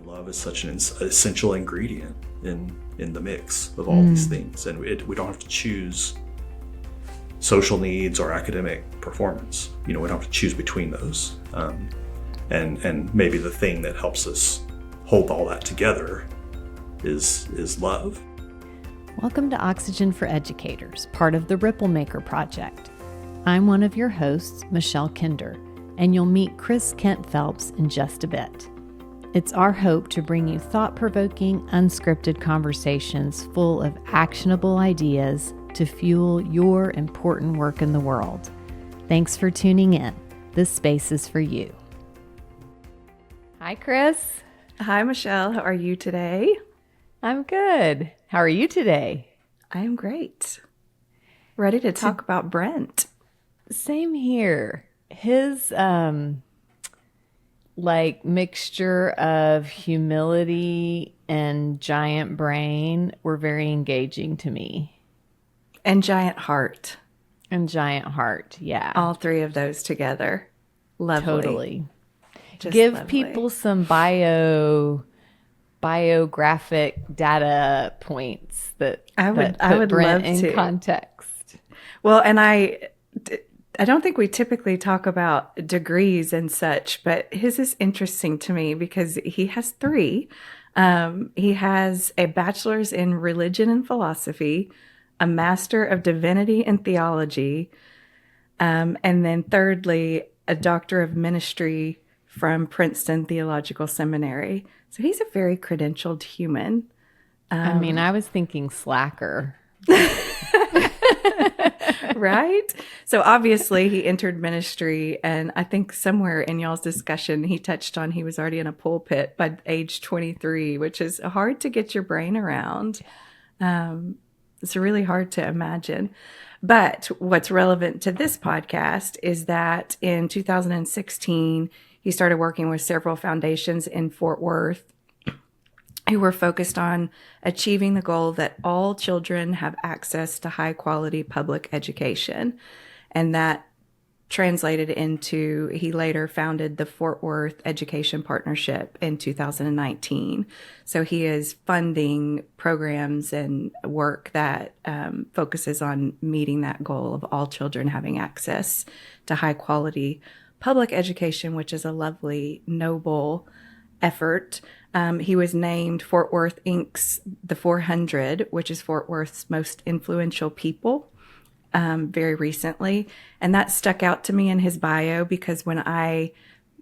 love is such an essential ingredient in the mix of all these things. And we don't have to choose social needs or academic performance. We don't have to choose between those. And maybe the thing that helps us hold all that together is love. Welcome to Oxygen for Educators, part of the Ripple Maker Project. I'm one of your hosts, Michelle Kinder, and you'll meet Chris Kent Phelps in just a bit. It's our hope to bring you thought-provoking, unscripted conversations full of actionable ideas to fuel your important work in the world. Thanks for tuning in. This space is for you. Hi, Chris. Hi, Michelle. How are you today? I'm good. How are you today? I am great. Ready to talk about Brent. Same here. His mixture of humility and giant brain were very engaging to me. And giant heart. And giant heart, yeah. All three of those together. Lovely. Totally. Just Give lovely. people some biographic data points that I would Brent love in to. context. Well, and I don't think we typically talk about degrees and such, but his is interesting to me because he has three. He has a bachelor's in religion and philosophy, a master of divinity and theology, and then thirdly, a doctor of ministry from Princeton Theological Seminary. So he's a very credentialed human. I was thinking slacker. Right? So obviously he entered ministry, and I think somewhere in y'all's discussion he touched on he was already in a pulpit by age 23, which is hard to get your brain around. It's really hard to imagine. But what's relevant to this podcast is that in 2016, he started working with several foundations in Fort Worth who were focused on achieving the goal that all children have access to high quality public education. And that translated into, he later founded the Fort Worth Education Partnership in 2019. So he is funding programs and work that focuses on meeting that goal of all children having access to high quality public education, which is a lovely, noble effort. He was named Fort Worth Inc.'s The 400, which is Fort Worth's most influential people, very recently. And that stuck out to me in his bio because when I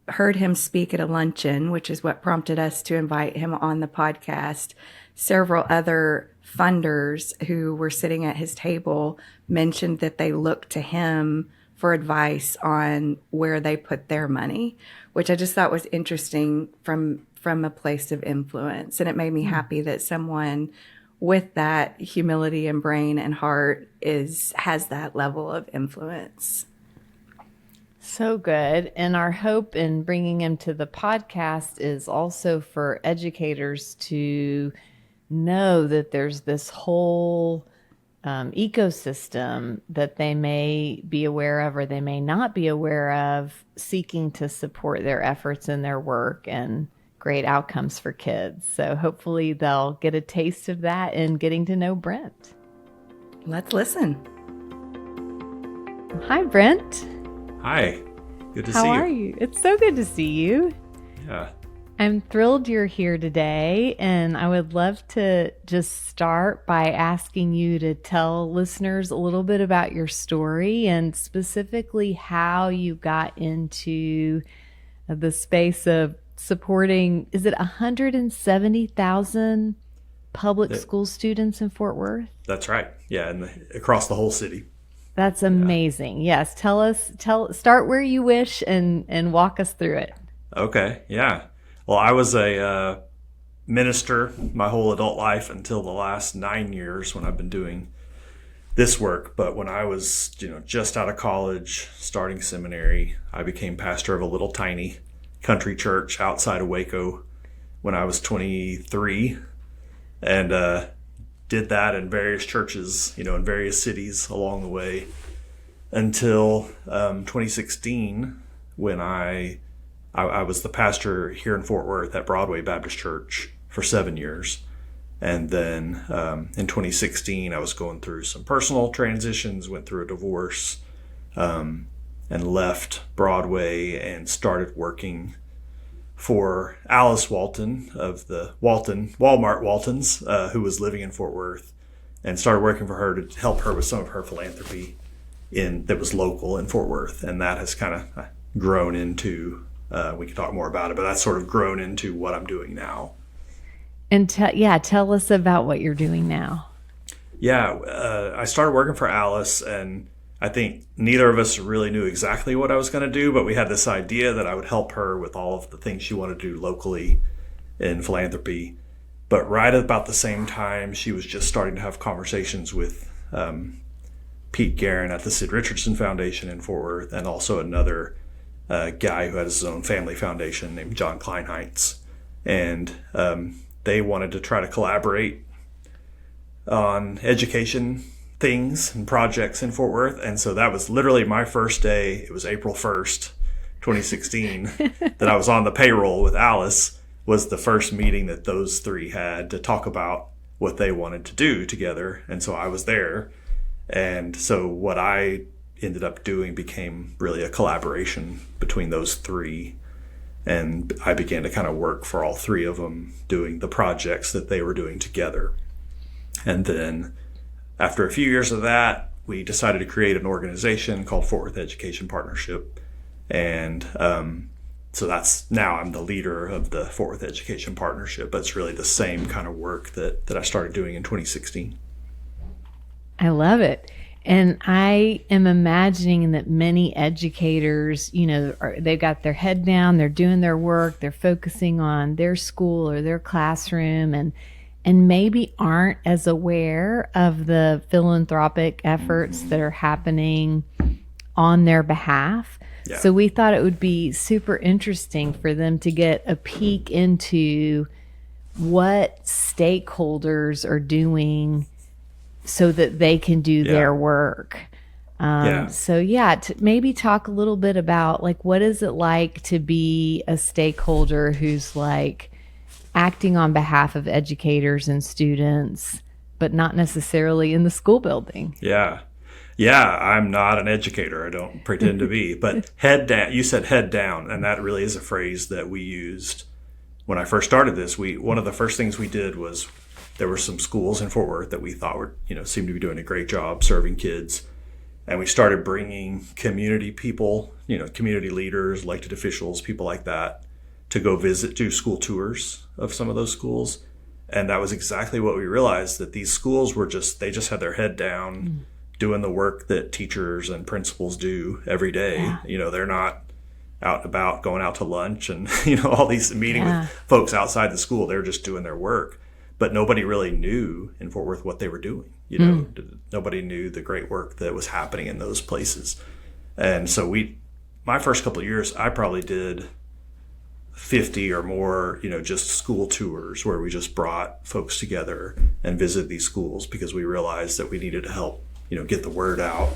heard him speak at a luncheon, which is what prompted us to invite him on the podcast, several other funders who were sitting at his table mentioned that they looked to him for advice on where they put their money, which I just thought was interesting from a place of influence. And it made me happy that someone with that humility and brain and heart has that level of influence. So good. And our hope in bringing him to the podcast is also for educators to know that there's this whole ecosystem that they may be aware of or they may not be aware of, seeking to support their efforts and their work and great outcomes for kids. So hopefully they'll get a taste of that in getting to know Brent. Let's listen. Hi, Brent. Hi. Good to see you. How are you? It's so good to see you. Yeah. I'm thrilled you're here today, and I would love to just start by asking you to tell listeners a little bit about your story and specifically how you got into the space of supporting, is it 170,000 public school students in Fort Worth? That's right. Yeah, and across the whole city. That's amazing. Yes, start where you wish and walk us through it. Okay, yeah. Well, I was a minister my whole adult life until the last 9 years when I've been doing this work. But when I was, just out of college, starting seminary, I became pastor of a little tiny country church outside of Waco when I was 23, and did that in various churches, in various cities along the way until 2016, when I I was the pastor here in Fort Worth at Broadway Baptist Church for 7 years. And then in 2016, I was going through some personal transitions, went through a divorce, and left Broadway and started working for Alice Walton of the Walmart Waltons, who was living in Fort Worth, and started working for her to help her with some of her philanthropy that was local in Fort Worth. And that has kind of grown into, we can talk more about it, but that's sort of grown into what I'm doing now. And tell us about what you're doing now. Yeah, I started working for Alice, and I think neither of us really knew exactly what I was going to do, but we had this idea that I would help her with all of the things she wanted to do locally in philanthropy. But right about the same time, she was just starting to have conversations with Pete Guerin at the Sid Richardson Foundation in Fort Worth, and also another guy who had his own family foundation named John Kleinheitz. And they wanted to try to collaborate on education things and projects in Fort Worth. And so that was literally my first day. It was April 1st, 2016, that I was on the payroll with Alice, was the first meeting that those three had to talk about what they wanted to do together. And so I was there. And so what I ended up doing became really a collaboration between those three. And I began to kind of work for all three of them, doing the projects that they were doing together. And then after a few years of that, we decided to create an organization called Fort Worth Education Partnership. And so now I'm the leader of the Fort Worth Education Partnership, but it's really the same kind of work that I started doing in 2016. I love it. And I am imagining that many educators, they've got their head down, they're doing their work, they're focusing on their school or their classroom, and maybe aren't as aware of the philanthropic efforts that are happening on their behalf. Yeah. So we thought it would be super interesting for them to get a peek into what stakeholders are doing so that they can do their work. Maybe talk a little bit about what is it like to be a stakeholder who's acting on behalf of educators and students, but not necessarily in the school building. Yeah, I'm not an educator. I don't pretend to be, but head down. You said head down, and that really is a phrase that we used when I first started this. One of the first things we did was, there were some schools in Fort Worth that we thought seemed to be doing a great job serving kids. And we started bringing community people, community leaders, elected officials, people like that, to go do school tours of some of those schools. And that was exactly what we realized, that these schools they just had their head down, doing the work that teachers and principals do every day. Yeah. They're not out and about, going out to lunch and, all these meeting with folks outside the school. They're just doing their work. But nobody really knew in Fort Worth what they were doing. Nobody knew the great work that was happening in those places. And so my first couple of years, I probably did 50 or more, just school tours where we just brought folks together and visited these schools, because we realized that we needed to help, get the word out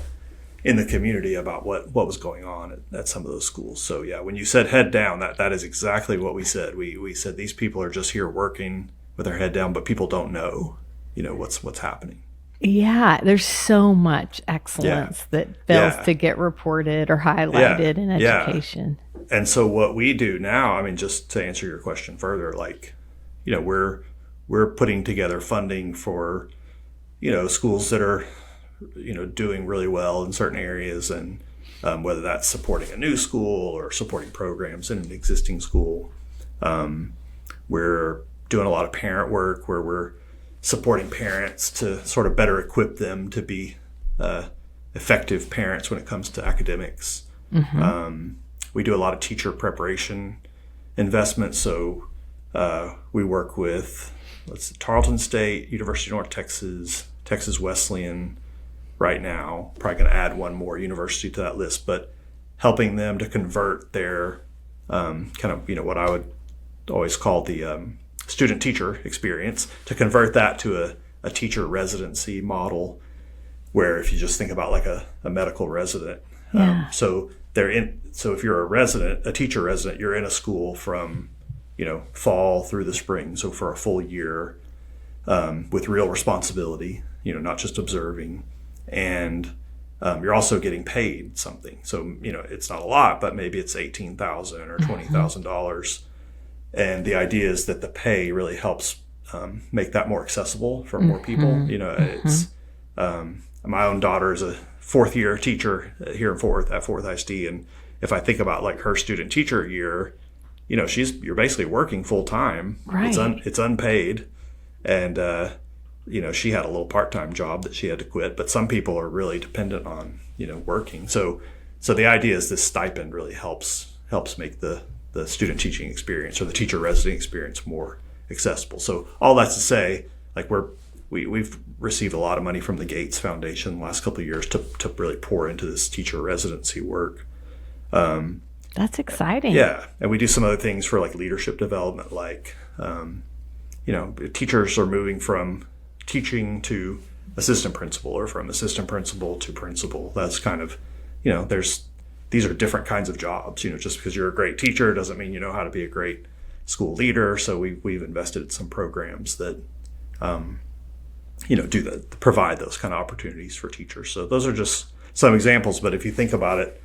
in the community about what was going on at some of those schools. So yeah, when you said head down, that is exactly what we said. We said these people are just here working with their head down, but people don't know, what's happening. Yeah, there's so much excellence that fails to get reported or highlighted in education. Yeah. And so what we do now, just to answer your question further, we're putting together funding for, schools that are, doing really well in certain areas, and whether that's supporting a new school or supporting programs in an existing school. We're doing a lot of parent work where we're supporting parents to sort of better equip them to be effective parents when it comes to academics. Mm-hmm. We do a lot of teacher preparation investments. So we work with Tarleton State, University of North Texas, Texas Wesleyan right now. Probably going to add one more university to that list, but helping them to convert their what I would always call the student-teacher experience, to convert that to a teacher residency model, where if you just think about a medical resident. So So if you're a teacher resident, you're in a school from, fall through the spring. So for a full year, with real responsibility, not just observing, and you're also getting paid something. So, it's not a lot, but maybe it's $18,000 or $20,000. And the idea is that the pay really helps make that more accessible for more people. It's my own daughter is a fourth year teacher here at Fourth ISD, and if I think about like her student teacher year, you're basically working full time. Right. It's unpaid, and she had a little part-time job that she had to quit. But some people are really dependent on working. So the idea is this stipend really helps make the student teaching experience or the teacher resident experience more accessible. So all that's to say, like we've received a lot of money from the Gates Foundation the last couple of years to really pour into this teacher residency work. That's exciting. Yeah, and we do some other things for like leadership development, like teachers are moving from teaching to assistant principal or from assistant principal to principal. That's kind of, these are different kinds of jobs. Just because you're a great teacher doesn't mean you know how to be a great school leader. So we've invested in some programs that provide those kind of opportunities for teachers. So those are just some examples. But if you think about it,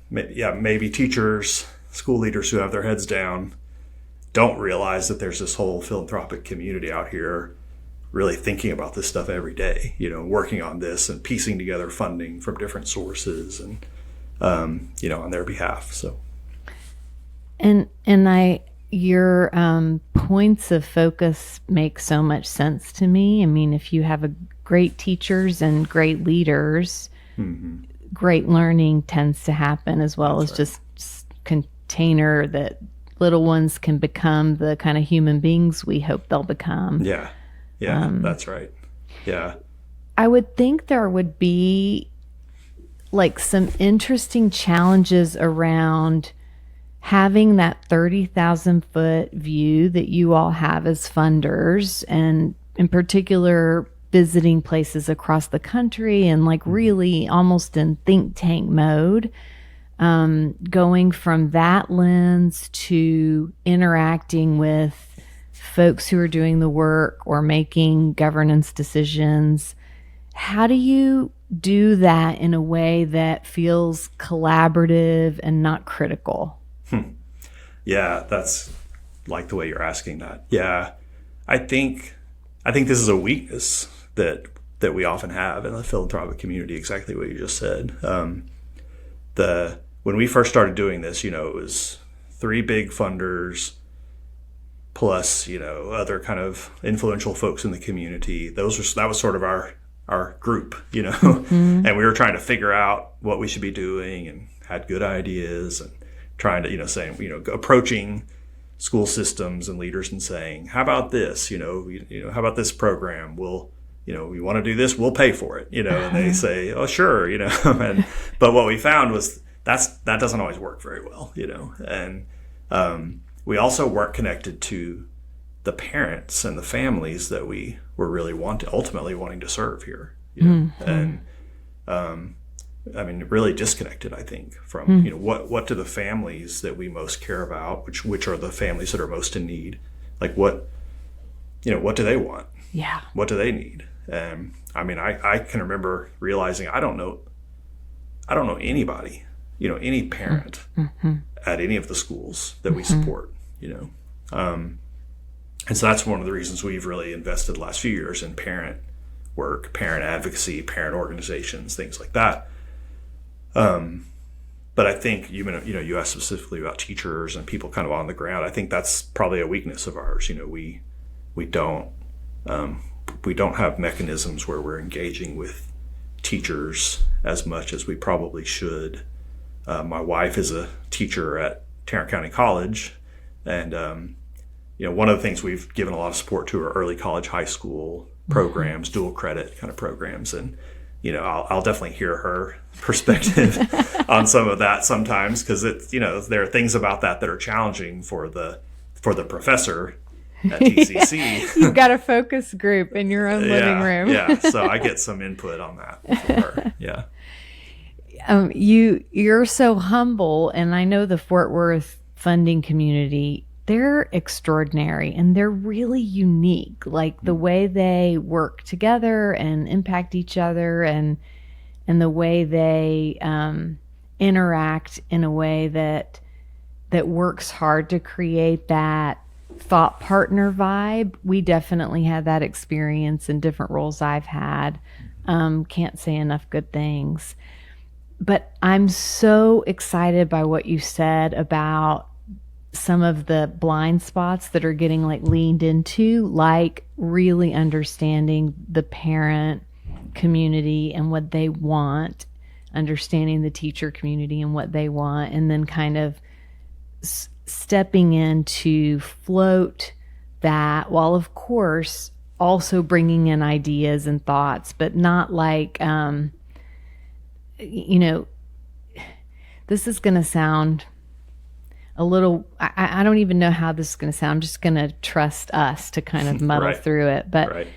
maybe teachers, school leaders who have their heads down don't realize that there's this whole philanthropic community out here really thinking about this stuff every day, working on this and piecing together funding from different sources and, on their behalf. So. Your points of focus make so much sense to me. I mean, if you have great teachers and great leaders, great learning tends to happen, as well as just container that little ones can become the kind of human beings we hope they'll become. Yeah, that's right. Yeah. I would think there would be like some interesting challenges around having that 30,000 foot view that you all have as funders, and in particular visiting places across the country and like really almost in think tank mode, going from that lens to interacting with folks who are doing the work or making governance decisions. How do you do that in a way that feels collaborative and not critical? Yeah, that's like the way you're asking that. Yeah, I think this is a weakness that we often have in the philanthropic community. Exactly what you just said. When we first started doing this, it was 3 big funders plus other kind of influential folks in the community. That was sort of our group, and we were trying to figure out what we should be doing and had good ideas and trying to, saying, approaching school systems and leaders and saying, how about this, how about this program? We want to do this, we'll pay for it, and they say, oh, sure, but what we found was that doesn't always work very well, and we also weren't connected to the parents and the families that we were really ultimately wanting to serve here, and really disconnected, I think, from what do the families that we most care about, which are the families that are most in need, like what do they want? Yeah. What do they need? I can remember realizing I don't know anybody, any parent at any of the schools that we support, and so that's one of the reasons we've really invested the last few years in parent work, parent advocacy, parent organizations, things like that. But I think you asked specifically about teachers and people kind of on the ground. I think that's probably a weakness of ours. We don't have mechanisms where we're engaging with teachers as much as we probably should. My wife is a teacher at Tarrant County College, and one of the things we've given a lot of support to are early college, high school programs, dual credit kind of programs, and I'll definitely hear her perspective on some of that sometimes, because there are things about that are challenging for the professor at TCC. You've got a focus group in your own living room. Yeah, so I get some input on that from her. Yeah. You're so humble, and I know the Fort Worth funding community, they're extraordinary and they're really unique. Like the way they work together and impact each other, and the way they interact in a way that works hard to create that thought partner vibe. We definitely had that experience in different roles I've had. Can't say enough good things. But I'm so excited by what you said about some of the blind spots that are getting like leaned into, like really understanding the parent community and what they want, understanding the teacher community and what they want, and then kind of stepping in to float that, while of course also bringing in ideas and thoughts, but not like, this is going to sound a little, I don't even know how this is going to sound. I'm just going to trust us to kind of muddle Right. through it. But Right.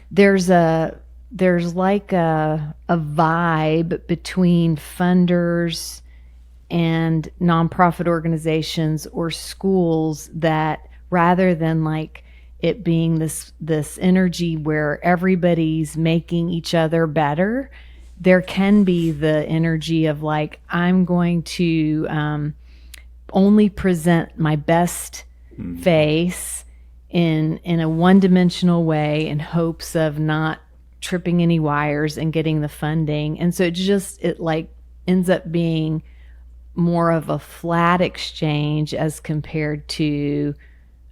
there's like a vibe between funders and nonprofit organizations or schools that, rather than like it being this energy where everybody's making each other better, there can be the energy of like, I'm going to only present my best face in a one-dimensional way in hopes of not tripping any wires and getting the funding. And so it like ends up being more of a flat exchange as compared to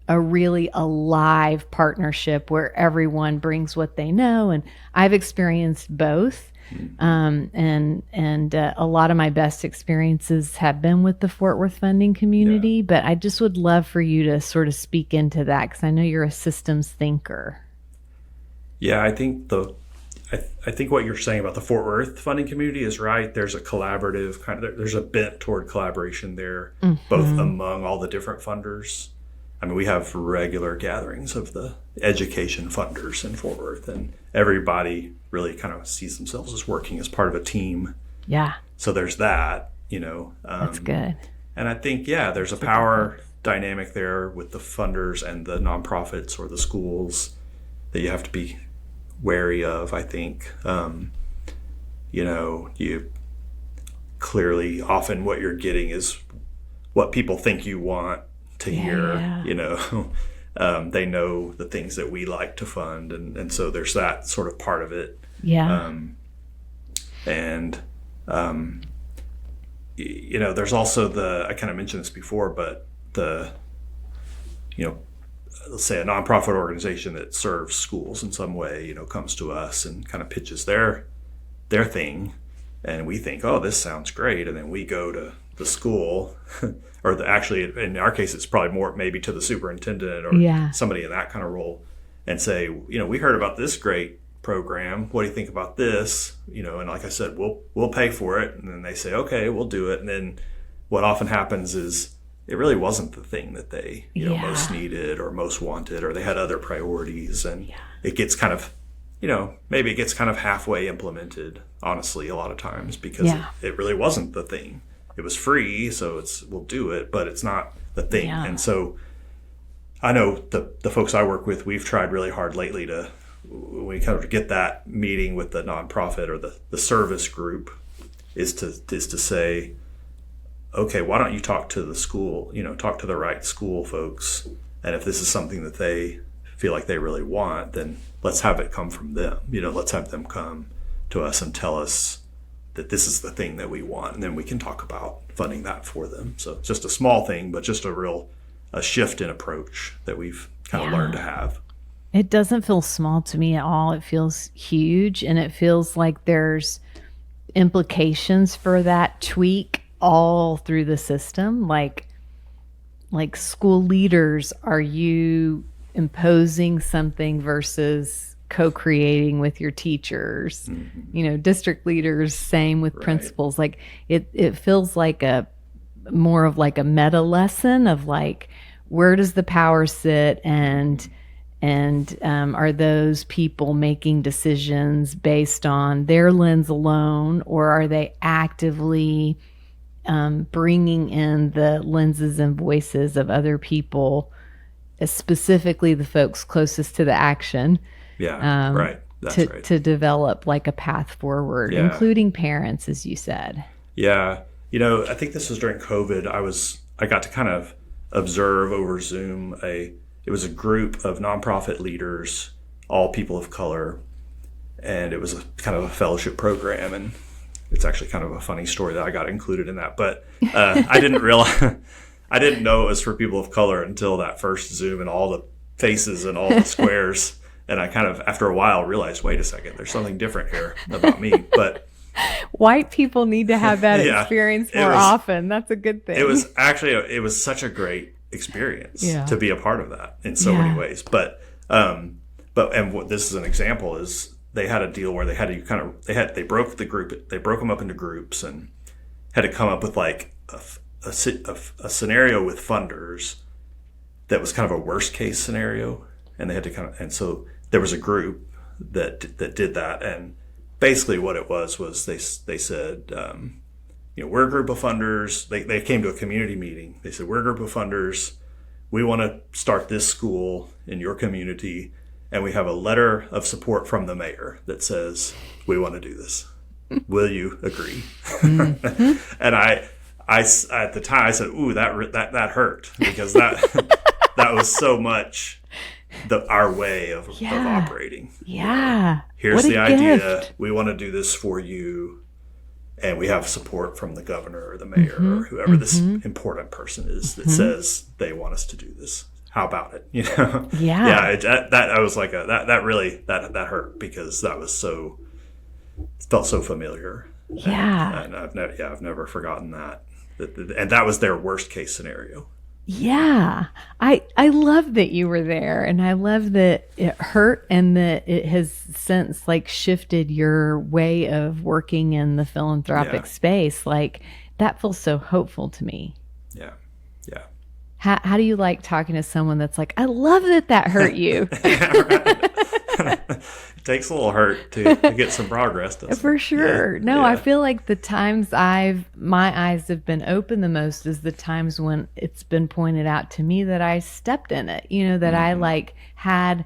a really alive partnership where everyone brings what they know. And I've experienced both. And a lot of my best experiences have been with the Fort Worth funding community, but I just would love for you to sort of speak into that, because I know you're a systems thinker. Yeah, I think I think what you're saying about the Fort Worth funding community is right. There's a collaborative there's a bent toward collaboration there, both among all the different funders. I mean, we have regular gatherings of the education funders in Fort Worth, and everybody really kind of sees themselves as working as part of a team. Yeah. So there's that, That's good. And I think, there's a power dynamic there with the funders and the nonprofits or the schools that you have to be wary of, I think. You clearly, often what you're getting is what people think you want to hear. They know the things that we like to fund, and so there's that sort of part of it. There's also I kind of mentioned this before, but let's say a nonprofit organization that serves schools in some way, comes to us and kind of pitches their thing, and we think, oh, this sounds great, and then we go to the school or actually in our case it's probably more maybe to the superintendent or somebody in that kind of role, and say, we heard about this great program, what do you think about this? And like I said, we'll pay for it. And then they say, okay, we'll do it. And then what often happens is it really wasn't the thing that they most needed or most wanted, or they had other priorities, and it gets kind of maybe it gets kind of halfway implemented, honestly, a lot of times, because it really wasn't the thing. It was free, so we'll do it, but it's not the thing. And so I know the folks I work with, we've tried really hard lately to, when we kind of get that meeting with the nonprofit or the service group, is to say, okay, why don't you talk to the school, talk to the right school folks, and if this is something that they feel like they really want, then let's have it come from them. Let's have them come to us and tell us that this is the thing that we want, and then we can talk about funding that for them. So it's just a small thing, but just a shift in approach that we've kind of learned to have. It doesn't feel small to me at all. It feels huge, and it feels like there's implications for that tweak all through the system. Like school leaders, are you imposing something versus co-creating with your teachers? District leaders, same with principals. Like it feels like more of like a meta lesson of like, where does the power sit, and And are those people making decisions based on their lens alone, or are they actively bringing in the lenses and voices of other people, specifically the folks closest to the action? Yeah, right. That's right. To develop like a path forward, including parents, as you said. Yeah. I think this was during COVID. I got to kind of observe over Zoom it was a group of nonprofit leaders, all people of color, and it was a kind of a fellowship program. And it's actually kind of a funny story that I got included in that. But I didn't know it was for people of color until that first Zoom and all the faces and all the squares. And I kind of, after a while, realized, wait a second, there's something different here about me. But white people need to have that experience more often. That's a good thing. It was such a great experience to be a part of that in so many ways. But what this is an example is they had a deal where they had to they broke them up into groups and had to come up with like a scenario with funders that was kind of a worst case scenario, and they had to and so there was a group that did that, and basically what it was they said, we're a group of funders. They came to a community meeting. They said, we're a group of funders. We want to start this school in your community. And we have a letter of support from the mayor that says, we want to do this. Will you agree? Mm-hmm. And I at the time I said, ooh, that hurt, because that was so much our way of operating. Yeah. Here's the idea. We want to do this for you. And we have support from the governor or the mayor or whoever this important person is that says they want us to do this. How about it? Yeah. Yeah. I was like, that really hurt, because that was it felt so familiar. Yeah. And I've never forgotten that. And that was their worst case scenario. Yeah. I love that you were there, and I love that it hurt and that it has since like shifted your way of working in the philanthropic space. Like, that feels so hopeful to me. Yeah. Yeah. How do you like talking to someone that's like, I love that hurt you? It takes a little hurt to get some progress. For sure. Yeah. No, I feel like the times my eyes have been open the most is the times when it's been pointed out to me that I stepped in it, that I like had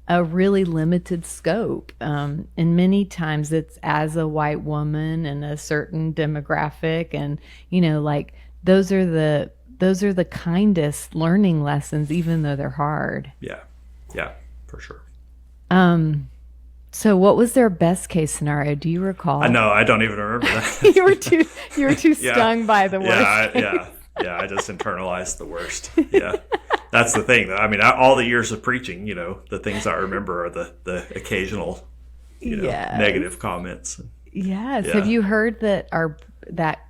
a really limited scope. And many times it's as a white woman in a certain demographic. And, like those are the kindest learning lessons, even though they're hard. Yeah. Yeah, for sure. So what was their best case scenario? Do you recall? No, I don't even remember that. you were too stung by the worst. Yeah. I just internalized the worst. Yeah. That's the thing. I mean, all the years of preaching, the things I remember are the occasional, negative comments. Yes. Yeah. Have you heard that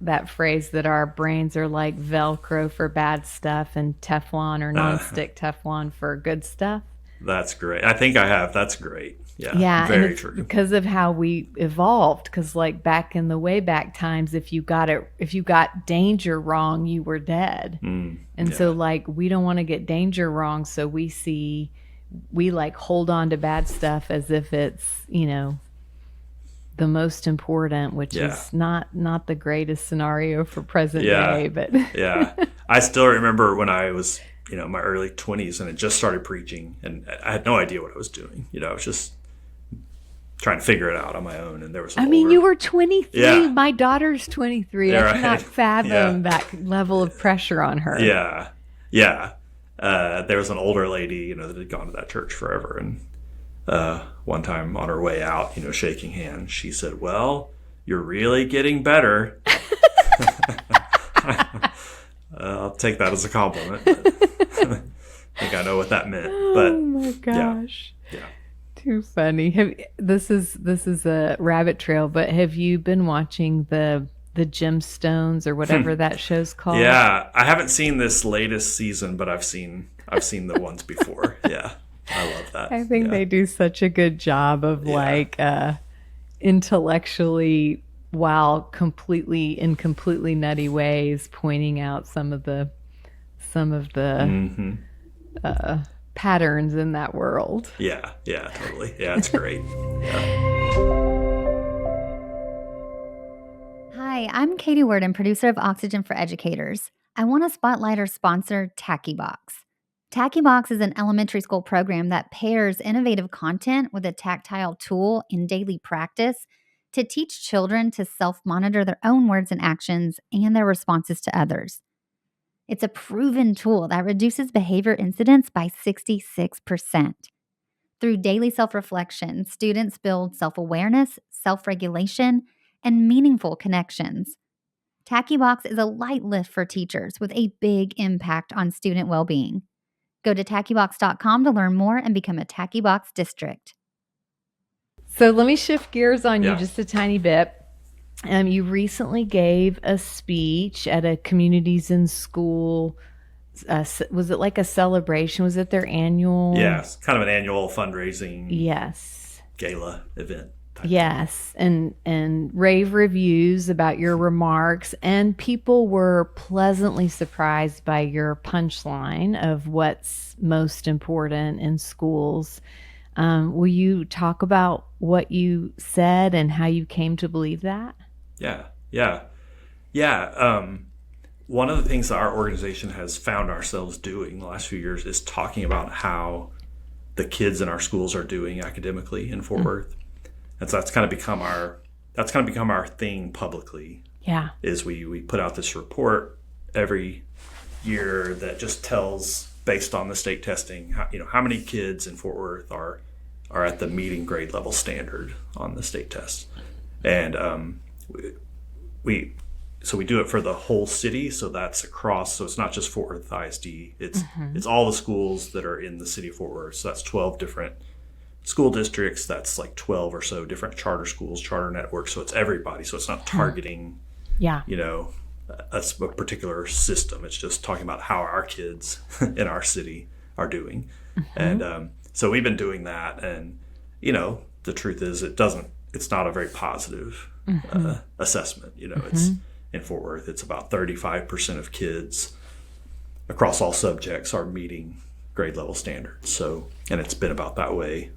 that phrase that our brains are like Velcro for bad stuff and Teflon or nonstick Teflon for good stuff? That's great. I think I have. That's great. Yeah. Yeah. Very true. Because of how we evolved. Because like back in the way back times, if you got danger wrong, you were dead. So like we don't want to get danger wrong. So we like hold on to bad stuff as if it's, the most important, which is not the greatest scenario for present day. But yeah. I still remember when I was, my early 20s and had just started preaching, and I had no idea what I was doing. I was just trying to figure it out on my own. And there was you were 23. Yeah. My daughter's 23. I cannot fathom that level of pressure on her. Yeah. Yeah. There was an older lady, that had gone to that church forever. And one time on her way out, shaking hands, she said, "Well, you're really getting better." I'll take that as a compliment. I think I know what that meant. But, oh my gosh. Yeah. Too funny. This is a rabbit trail, but have you been watching the Gemstones or whatever that show's called? Yeah, I haven't seen this latest season, but I've seen the ones before. Yeah, I love that. I think they do such a good job of like intellectually, while completely nutty ways, pointing out some of the patterns in that world. Yeah, totally. Yeah, it's great. Hi, I'm Katie Worden, producer of Oxygen for Educators. I want to spotlight our sponsor, TAKEAWYS. TAKEAWYS is an elementary school program that pairs innovative content with a tactile tool in daily practice to teach children to self-monitor their own words and actions and their responses to others. It's a proven tool that reduces behavior incidents by 66%. Through daily self-reflection, students build self-awareness, self-regulation, and meaningful connections. TAKEAWYS is a light lift for teachers with a big impact on student well-being. Go to TAKEAWYS.com to learn more and become a TAKEAWYS district. So let me shift gears on you Yeah. just a tiny bit. You recently gave a speech at a Communities in School. Was it like a celebration? Was it their annual? Yes, kind of an annual fundraising Yes. gala event. type Yes, and rave reviews about your remarks, and people were pleasantly surprised by your punchline of what's most important in schools. Will you talk about what you said and how you came to believe that? Yeah. One of the things that our organization has found ourselves doing the last few years is talking about how the kids in our schools are doing academically in Fort Worth. And so that's kind of become our thing publicly. Yeah. Is we put out this report every year that just tells, based on the state testing, how many kids in Fort Worth are at the meeting grade level standard on the state test. And we do it for the whole city, so that's across. So it's not just Fort Worth ISD. It's all the schools that are in the city of Fort Worth. So that's 12 different school districts. That's like 12 or so different charter schools, charter networks. So it's everybody. So it's not targeting, Yeah. a particular system. It's just talking about how our kids in our city are doing. And so we've been doing that. And the truth is, it's not a very positive assessment. It's in Fort Worth, it's about 35% of kids across all subjects are meeting grade level standards. So, and it's been about that way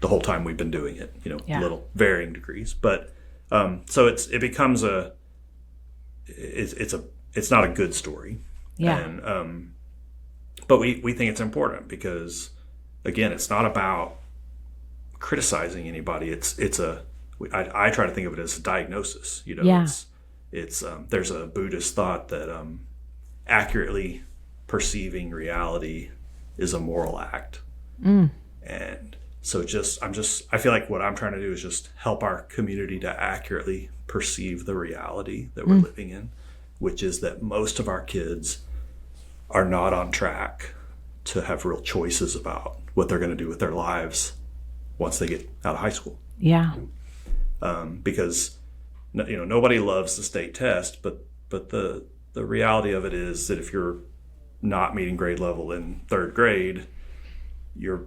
the whole time we've been doing it, little varying degrees. But so it becomes it's not a good story. Yeah. And but we think it's important because, again, it's not about criticizing anybody. I try to think of it as a diagnosis. Yeah. It's there's a Buddhist thought that accurately perceiving reality is a moral act. And so I feel like what I'm trying to do is just help our community to accurately perceive the reality that we're living in, which is that most of our kids are not on track to have real choices about what they're going to do with their lives once they get out of high school. Yeah. Because nobody loves the state test, but the reality of it is that if you're not meeting grade level in third grade, there's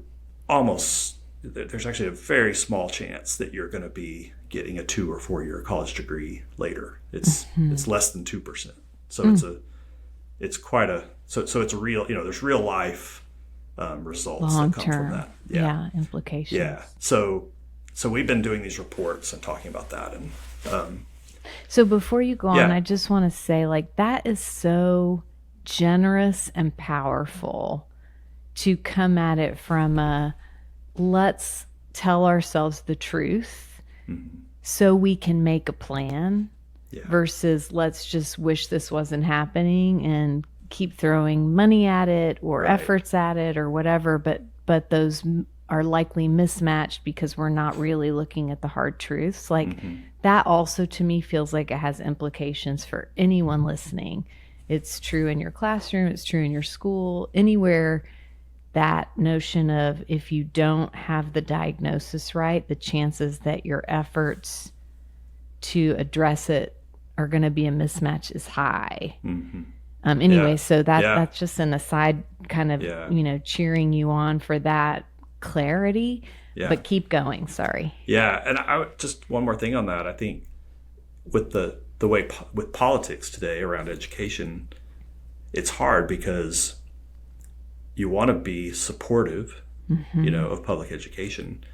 actually a very small chance that you're going to be getting a 2 or 4 year college degree later. It's less than 2%. So it's a real, there's real life results Long that come term. from that. Yeah. Implications. Yeah. So we've been doing these reports and talking about that. And So before you go on, Yeah. I just want to say, that is so generous and powerful to come at it from let's tell ourselves the truth so we can make a plan versus let's just wish this wasn't happening and keep throwing money at it or efforts at it or whatever. But those are likely mismatched because we're not really looking at the hard truths. That also to me feels like it has implications for anyone listening. It's true in your classroom, it's true in your school, anywhere. That notion of if you don't have the diagnosis right, the chances that your efforts to address it are going to be a mismatch is high. Anyway, so that's just an aside kind of, cheering you on for that clarity, but keep going. Sorry. Yeah. And just one more thing on that. I think with the way with politics today around education, it's hard because, you want to be supportive, of public education,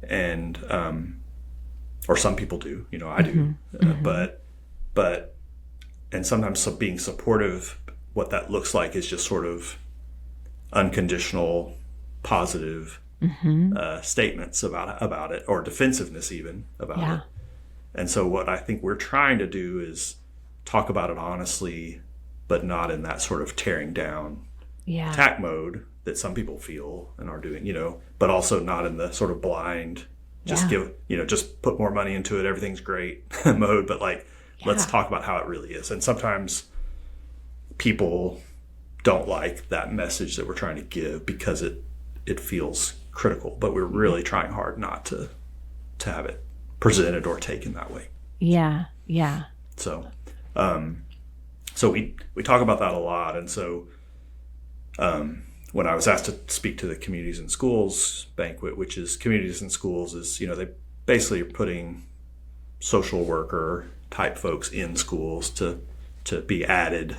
and or some people do, I do, but and sometimes being supportive, what that looks like is just sort of unconditional, positive statements about it, or defensiveness even about it. And so what I think we're trying to do is talk about it honestly, but not in that sort of tearing down attack mode that some people feel and are doing, but also not in the sort of blind, just just put more money into it, everything's great mode, but let's talk about how it really is. And sometimes people don't like that message that we're trying to give because it feels critical, but we're really trying hard not to have it presented or taken that way. Yeah. So we talk about that a lot. And so when I was asked to speak to the Communities in Schools banquet, which is Communities in Schools is, they basically are putting social worker type folks in schools to be added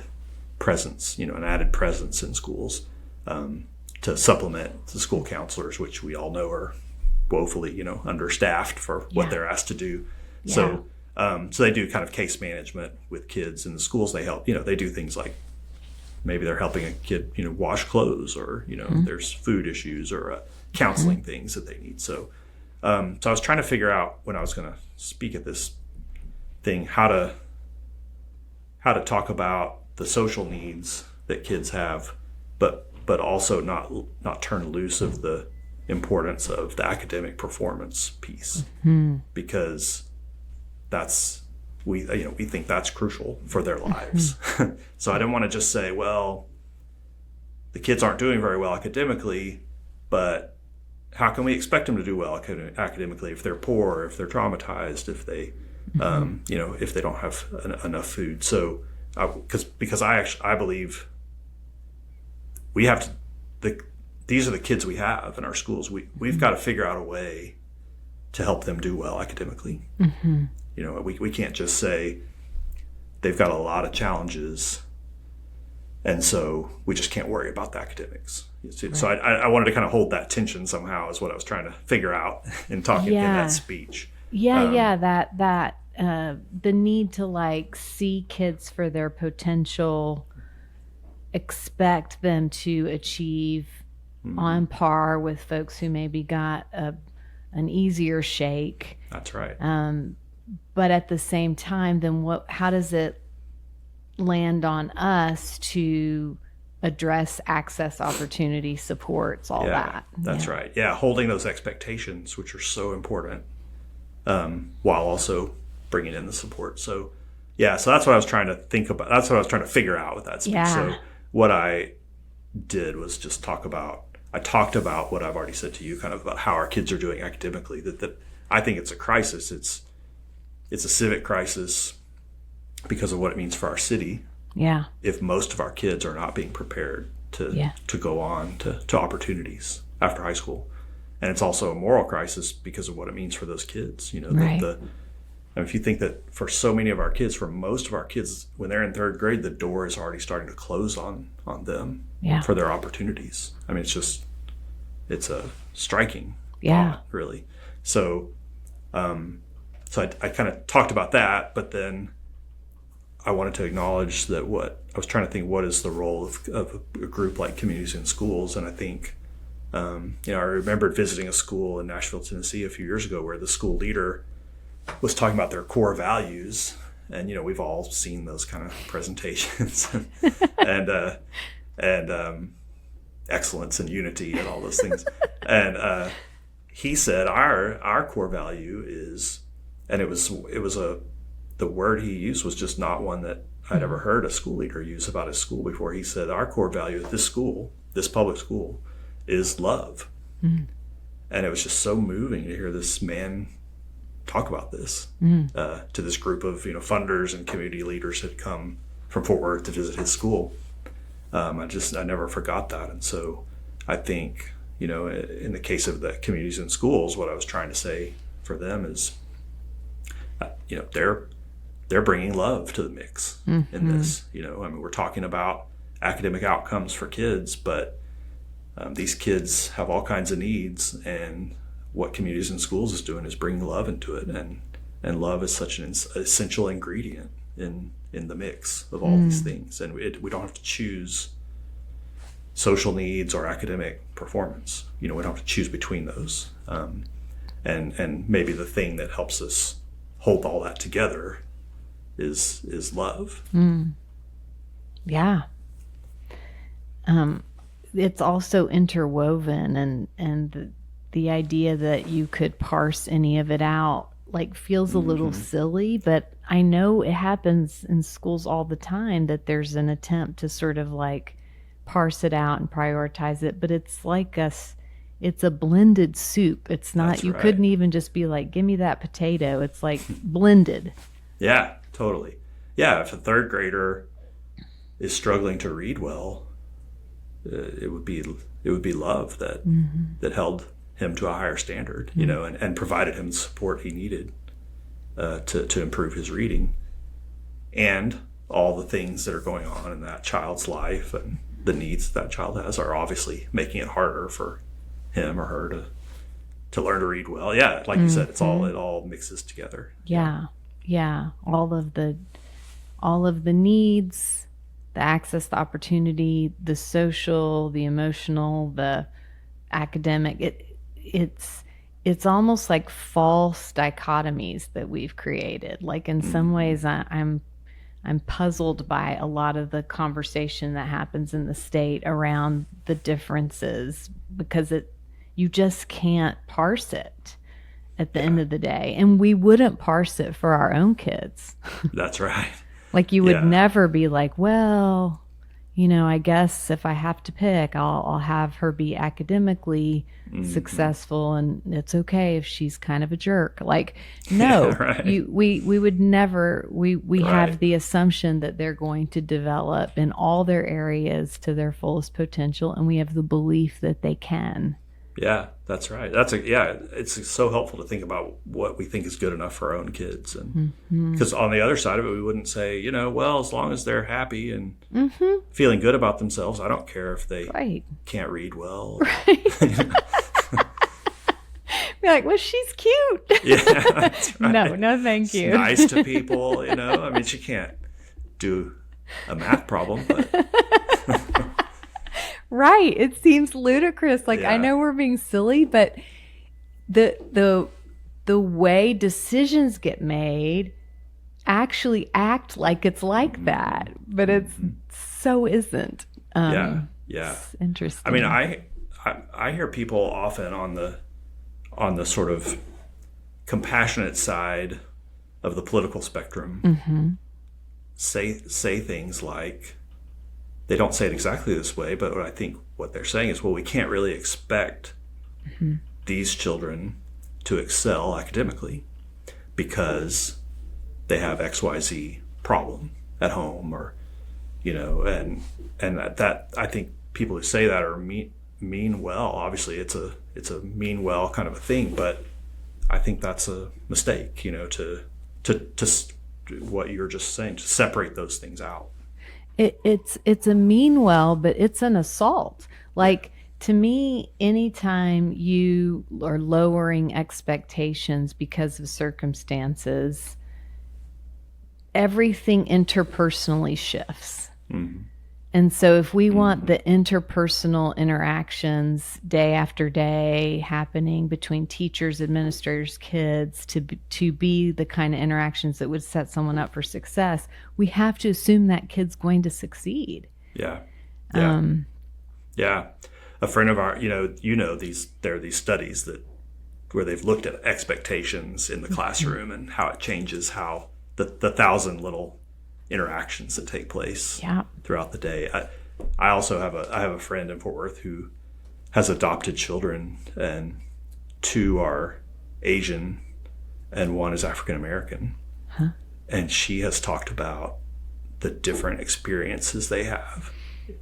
presence, an added presence in schools, to supplement the school counselors, which we all know are woefully, understaffed for what they're asked to do. So they do kind of case management with kids in the schools. They help, they do things like maybe they're helping a kid, wash clothes, or, there's food issues or counseling things that they need. So I was trying to figure out when I was going to speak at this thing, how to talk about the social needs that kids have, but also not turn loose of the importance of the academic performance piece, because we think that's crucial for their lives. So I didn't want to just say, well, the kids aren't doing very well academically, but how can we expect them to do well academically if they're poor, if they're traumatized, if they if they don't have enough food. So because I believe we have to, these are the kids we have in our schools. We've got to figure out a way to help them do well academically. We can't just say they've got a lot of challenges, and so we just can't worry about the academics. Right. So I wanted to kind of hold that tension somehow, is what I was trying to figure out in talking in that speech. That the need to see kids for their potential, expect them to achieve on par with folks who maybe got an easier shake. That's right. But at the same time, then how does it land on us to address access, opportunity, supports, all that? That's right. Yeah, holding those expectations, which are so important, while also bringing in the support. So that's what I was trying to think about. That's what I was trying to figure out with that speech. Yeah. So what I did was just talked about what I've already said to you, kind of about how our kids are doing academically, that I think it's a crisis. It's a civic crisis because of what it means for our city. Yeah. If most of our kids are not being prepared to go on to opportunities after high school. And it's also a moral crisis because of what it means for those kids. Right. If you think that for so many of our kids, for most of our kids, when they're in third grade, the door is already starting to close on them for their opportunities. I mean, it's a striking thought, really. So I kind of talked about that, but then I wanted to acknowledge that I was trying to think, what is the role of a group like Communities in Schools? And I think, I remembered visiting a school in Nashville, Tennessee a few years ago where the school leader was talking about their core values. And, we've all seen those kind of presentations and excellence and unity and all those things. And he said, our core value is, and it was the word he used was just not one that I'd ever heard a school leader use about his school before. He said, our core value at this school, this public school, is love. And it was just so moving to hear this man talk about this to this group of funders and community leaders had come from Fort Worth to visit his school. I never forgot that. And so I think in the case of the Communities in Schools, what I was trying to say for them is they're bringing love to the mix in this. We're talking about academic outcomes for kids, but These kids have all kinds of needs, and what Communities in Schools is doing is bringing love into it, and love is such an essential ingredient in the mix of all these things. And we don't have to choose social needs or academic performance. We don't have to choose between those. And maybe the thing that helps us hold all that together is love. Yeah. It's also interwoven, and the idea that you could parse any of it out feels a little silly, but I know it happens in schools all the time, that there's an attempt to sort of parse it out and prioritize it, but it's it's a blended soup. It's not, That's you right. couldn't even just be give me that potato. It's blended. Yeah, totally. Yeah, if a third grader is struggling to read well, it would be love that held him to a higher standard, and provided him the support he needed to improve his reading, and all the things that are going on in that child's life and the needs that child has are obviously making it harder for him or her to learn to read well. Yeah, like you said, it all mixes together. Yeah. All of the needs, the access, the opportunity, the social, the emotional, the academic. It's almost like false dichotomies that we've created. In some ways, I'm puzzled by a lot of the conversation that happens in the state around the differences, because you just can't parse it at the end of the day. And we wouldn't parse it for our own kids. That's right. You would never be well, I guess if I have to pick, I'll have her be academically successful, and it's okay if she's kind of a jerk. No, right. we would never, we Right. have the assumption that they're going to develop in all their areas to their fullest potential, and we have the belief that they can. Yeah, that's right. It's so helpful to think about what we think is good enough for our own kids, and because on the other side of it, we wouldn't say, well, as long as they're happy and feeling good about themselves, I don't care if they can't read well. Right. Be well, she's cute. Yeah, that's right. No, thank She's you. nice to people, I mean, she can't do a math problem, but Right. It seems ludicrous. I Yeah. know we're being silly, but the way decisions get made actually act like it's like that, but it's so isn't. yeah. It's interesting. I mean, I hear people often on the sort of compassionate side of the political spectrum say things like, they don't say it exactly this way, but I think what they're saying is, well, we can't really expect these children to excel academically because they have XYZ problem at home, or and that I think people who say that are mean well. Obviously, it's a mean well kind of a thing, but I think that's a mistake. To what you're just saying, to separate those things out. It's a mean well, but it's an assault. To me, anytime you are lowering expectations because of circumstances, everything interpersonally shifts. And so if we want the interpersonal interactions day after day happening between teachers, administrators, kids to be the kind of interactions that would set someone up for success, we have to assume that kid's going to succeed. Yeah. A friend of ours, there are these studies where they've looked at expectations in the classroom and how it changes how the 1,000 little interactions that take place throughout the day. I also have a friend in Fort Worth who has adopted children, and 2 are Asian and 1 is African American. And she has talked about the different experiences they have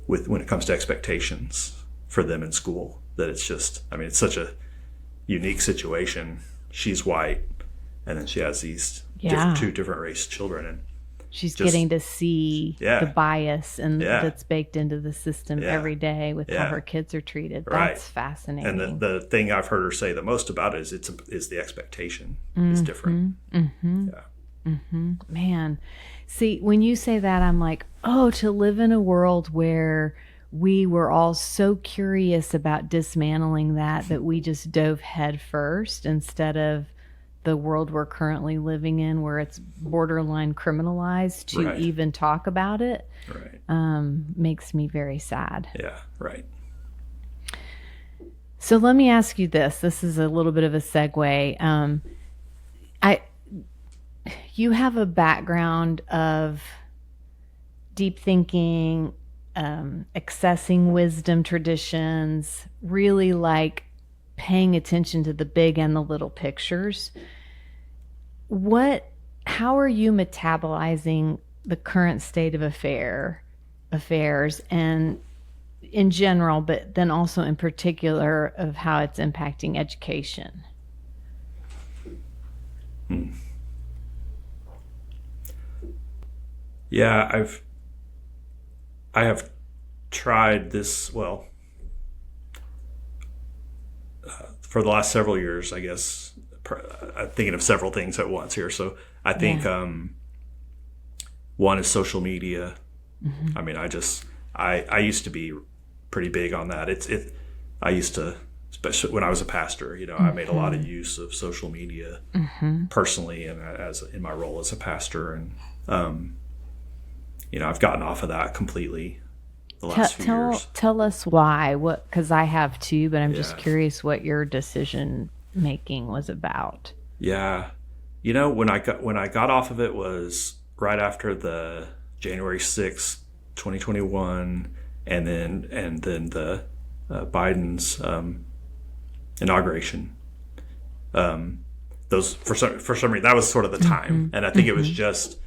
when it comes to expectations for them in school. That it's just, I mean, it's such a unique situation. She's white, and then she has these 2 different race children, She's just getting to see Yeah. the bias and Yeah. that's baked into the system Yeah. every day with how Yeah. her kids are treated. Right. That's fascinating. And the thing I've heard her say the most about it is the expectation is different. Yeah. Man, see, when you say that, I'm like, oh, to live in a world where we were all so curious about dismantling that we just dove head first instead of the world we're currently living in where it's borderline criminalized to Right. even talk about it, Right. makes me very sad. Yeah. Right. So let me ask you this. This is a little bit of a segue. You have a background of deep thinking, accessing wisdom traditions, really like paying attention to the big and the little pictures. How are you metabolizing the current state of affairs and in general, but then also in particular of how it's impacting education? Yeah, I have tried this, well, for the last several years, I guess. I'm thinking of several things at once here. So I think one is social media. I mean, I used to be pretty big on that. I used to, especially when I was a pastor, I made a lot of use of social media personally and as in my role as a pastor. And, I've gotten off of that completely the last few years. Tell us why. Because I have too, but I'm just curious what your decision making was about. Yeah, when I got off of it was right after the January 6th, 2021, and then the Biden's inauguration. Those for some reason that was sort of the time, and I think it was just.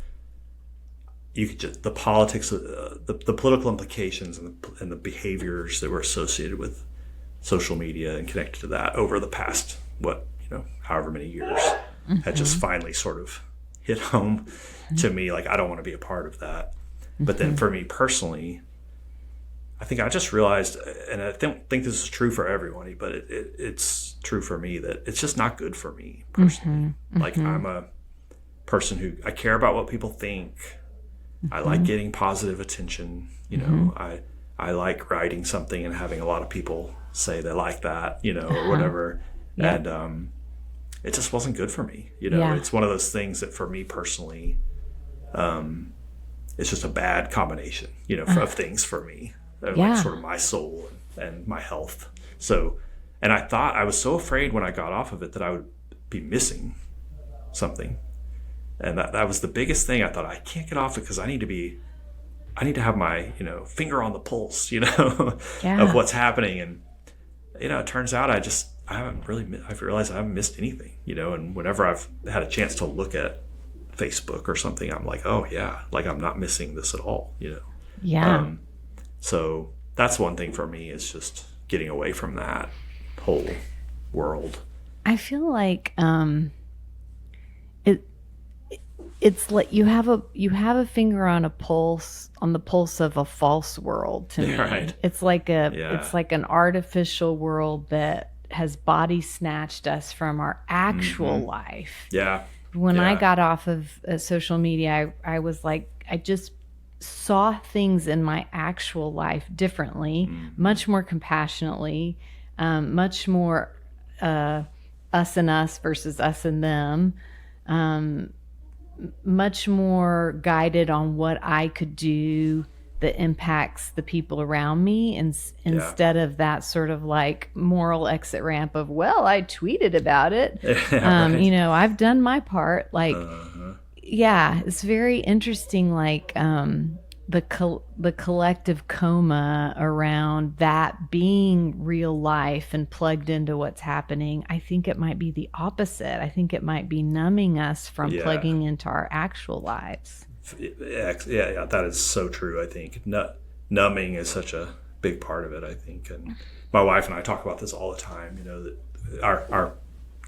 The politics, the political implications, and the behaviors that were associated with social media and connected to that over the past however many years had just finally sort of hit home to me. Like, I don't want to be a part of that. But then for me personally, I think I just realized, and I don't think this is true for everybody, but it's true for me that it's just not good for me personally. Like, I'm a person who I care about what people think. I like getting positive attention. I like writing something and having a lot of people say they like that, or whatever. Yep. And it just wasn't good for me. It's one of those things that for me personally, it's just a bad combination, of things for me, like sort of my soul and my health. So, and I was so afraid when I got off of it that I would be missing something. And that was the biggest thing. I thought, I can't get off it because I need to have my, finger on the pulse, of what's happening. And, it turns out I've realized I haven't missed anything, and whenever I've had a chance to look at Facebook or something, I'm like, oh yeah, like I'm not missing this at all, Yeah. So that's one thing for me is just getting away from that whole world. I feel like, it's like you have a finger on the pulse of a false world to me. Right. It's like an artificial world that has body snatched us from our actual life. Yeah. When I got off of social media, I was like, I just saw things in my actual life differently, much more compassionately, much more us and us versus us and them. Much more guided on what I could do that impacts the people around me, instead of that sort of like moral exit ramp of, well, I tweeted about it. Right. I've done my part. Like, it's very interesting. Like, the collective coma around that being real life and plugged into what's happening. I think it might be the opposite. I think it might be numbing us from plugging into our actual lives. Yeah, that is so true. I think numbing is such a big part of it, I think. And my wife and I talk about this all the time, that our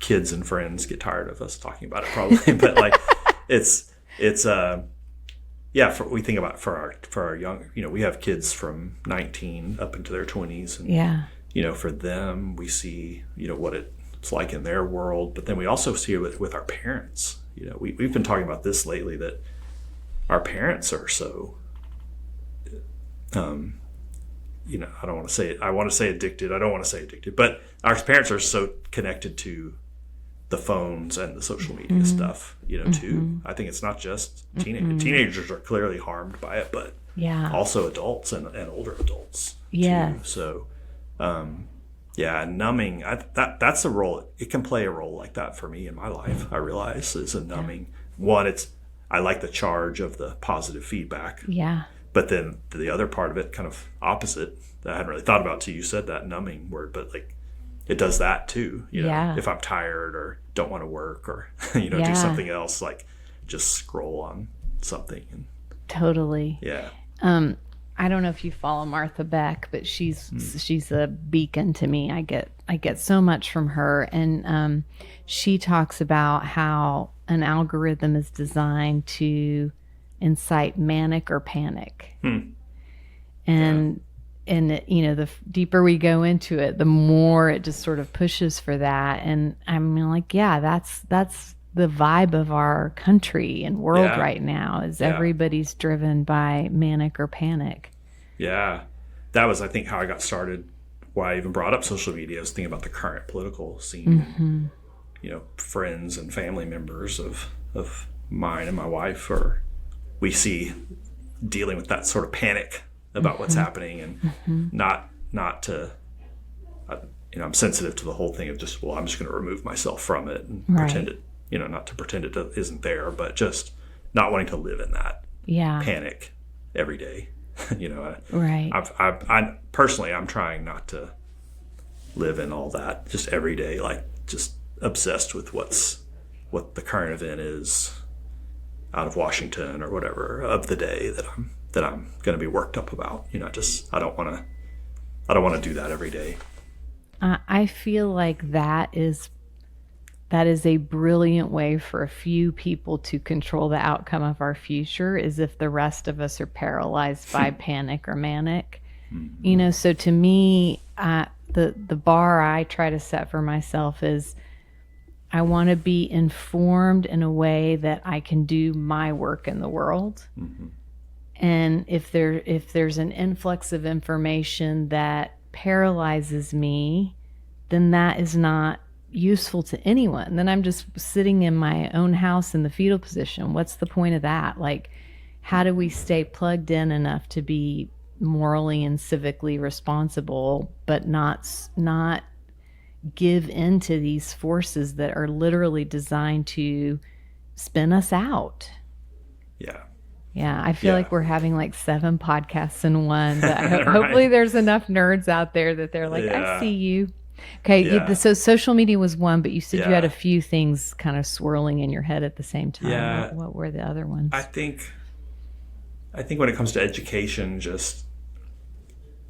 kids and friends get tired of us talking about it probably, but like it's yeah, we think about for our young, we have kids from 19 up into their 20s, and Yeah. for them, we see what it's like in their world, but then we also see it with our parents. We've been talking about this lately, that our parents are so I don't want to say it. I want to say addicted. I don't want to say addicted, but our parents are so connected to the phones and the social media stuff, too. I think it's not just teenagers. Teenagers are clearly harmed by it, but Yeah. also adults and older adults. Yes. Too. So, numbing, that's a role. It can play a role like that for me in my life, I realize, is a numbing. One, I like the charge of the positive feedback. Yeah. But then the other part of it, kind of opposite, that I hadn't really thought about till you said that numbing word, but like it does that too. Yeah. If I'm tired or don't want to work or, do something else, like just scroll on something. And Totally. yeah. I don't know if you follow Martha Beck, but she's a beacon to me. I get so much from her, and she talks about how an algorithm is designed to incite manic or panic. And the deeper we go into it, the more it just sort of pushes for that. And I'm like, yeah, that's the vibe of our country and world right now, is everybody's driven by manic or panic. Yeah. That was, I think, how I got started. Why I even brought up social media. I was thinking about the current political scene. And, friends and family members of mine and my wife we see dealing with that sort of panic about what's happening, and not to, I'm sensitive to the whole thing of just, I'm just going to remove myself from it and pretend it, not to pretend it isn't there, but just not wanting to live in that panic every day. Right. I personally, I'm trying not to live in all that just every day, like just obsessed with what the current event is out of Washington or whatever of the day that I'm going to be worked up about. I don't want to do that every day. I feel like that is a brilliant way for a few people to control the outcome of our future, is if the rest of us are paralyzed by panic or manic. So to me, the bar I try to set for myself is, I want to be informed in a way that I can do my work in the world. And if there's an influx of information that paralyzes me, then that is not useful to anyone. Then I'm just sitting in my own house in the fetal position. What's the point of that? Like, how do we stay plugged in enough to be morally and civically responsible, but not give into these forces that are literally designed to spin us out? Yeah, I feel like we're having like 7 podcasts in one, but hopefully there's enough nerds out there that they're like, I see you. Okay, so social media was one, but you said you had a few things kind of swirling in your head at the same time. Yeah. What were the other ones? I think when it comes to education,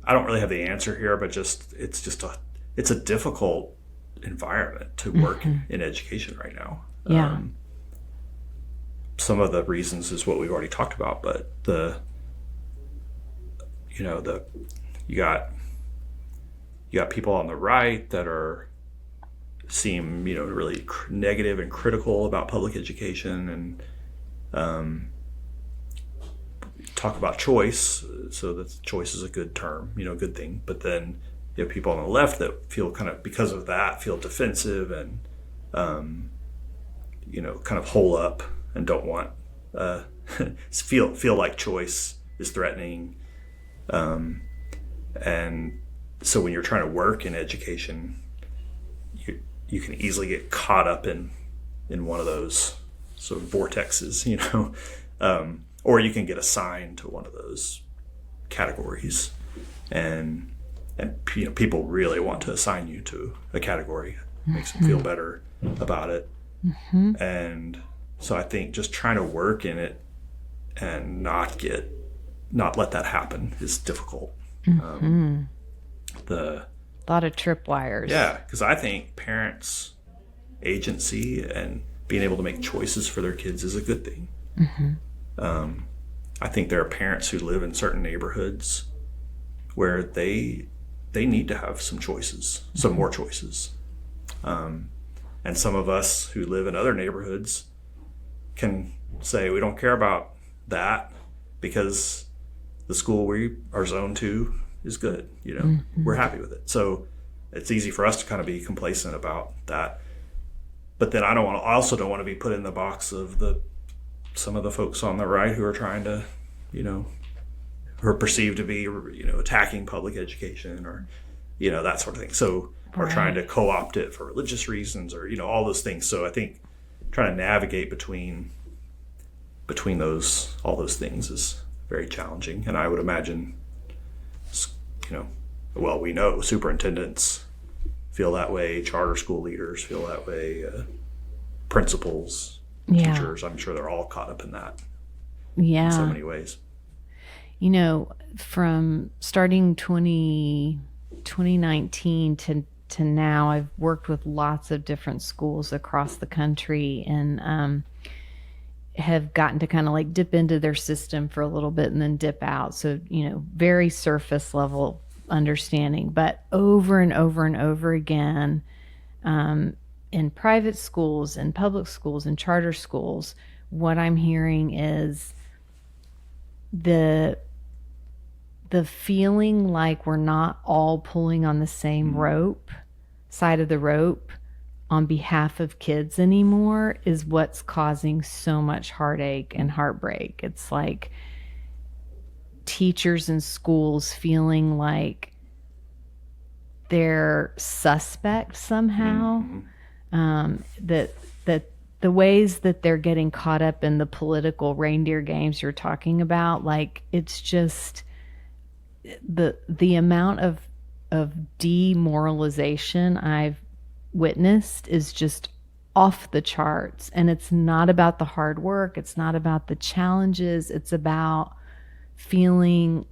I don't really have the answer here, but it's a difficult environment to work in education right now. Yeah. Some of the reasons is what we've already talked about, but you got people on the right that seem really negative and critical about public education, and talk about choice. So that choice is a good term, good thing. But then you have people on the left that feel kind of, because of that, feel defensive and kind of hole up and don't want feel like choice is threatening, and so when you're trying to work in education, you can easily get caught up in one of those sort of vortexes, or you can get assigned to one of those categories, and people really want to assign you to a category. It makes them feel better about it. And so I think just trying to work in it and not let that happen is difficult. A lot of tripwires. Yeah, because I think parents' agency and being able to make choices for their kids is a good thing. I think there are parents who live in certain neighborhoods where they need to have some choices, some more choices. And some of us who live in other neighborhoods can say we don't care about that because the school we are zoned to is good. We're happy with it. So it's easy for us to kind of be complacent about that. But then I also don't want to be put in the box of some of the folks on the right who are trying to, who are perceived to be, attacking public education or, that sort of thing. So, or trying to co-opt it for religious reasons or, all those things. So I think trying to navigate between all those things is very challenging. And I would imagine, we know superintendents feel that way, charter school leaders feel that way, principals, teachers, I'm sure they're all caught up in that in so many ways. From starting 2019 to now, I've worked with lots of different schools across the country and have gotten to kind of like dip into their system for a little bit and then dip out. So, very surface level understanding, but over and over and over again, in private schools and public schools and charter schools, what I'm hearing is the feeling like we're not all pulling on the same side of the rope on behalf of kids anymore is what's causing so much heartache and heartbreak. It's like teachers in schools feeling like they're suspect somehow, that the ways that they're getting caught up in the political reindeer games you're talking about, like it's just the amount of demoralization I've witnessed is just off the charts. And it's not about the hard work. It's not about the challenges. It's about feeling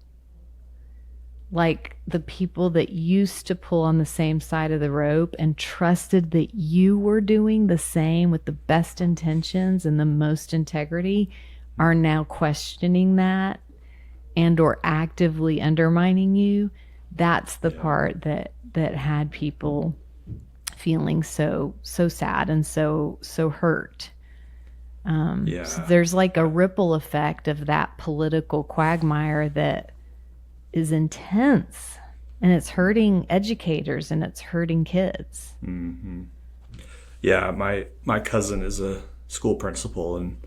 like the people that used to pull on the same side of the rope and trusted that you were doing the same with the best intentions and the most integrity are now questioning that and or actively undermining you. That's the part that had people feeling so sad and so hurt. So there's like a ripple effect of that political quagmire that is intense, and it's hurting educators and it's hurting kids. Mm-hmm. Yeah, my cousin is a school principal, and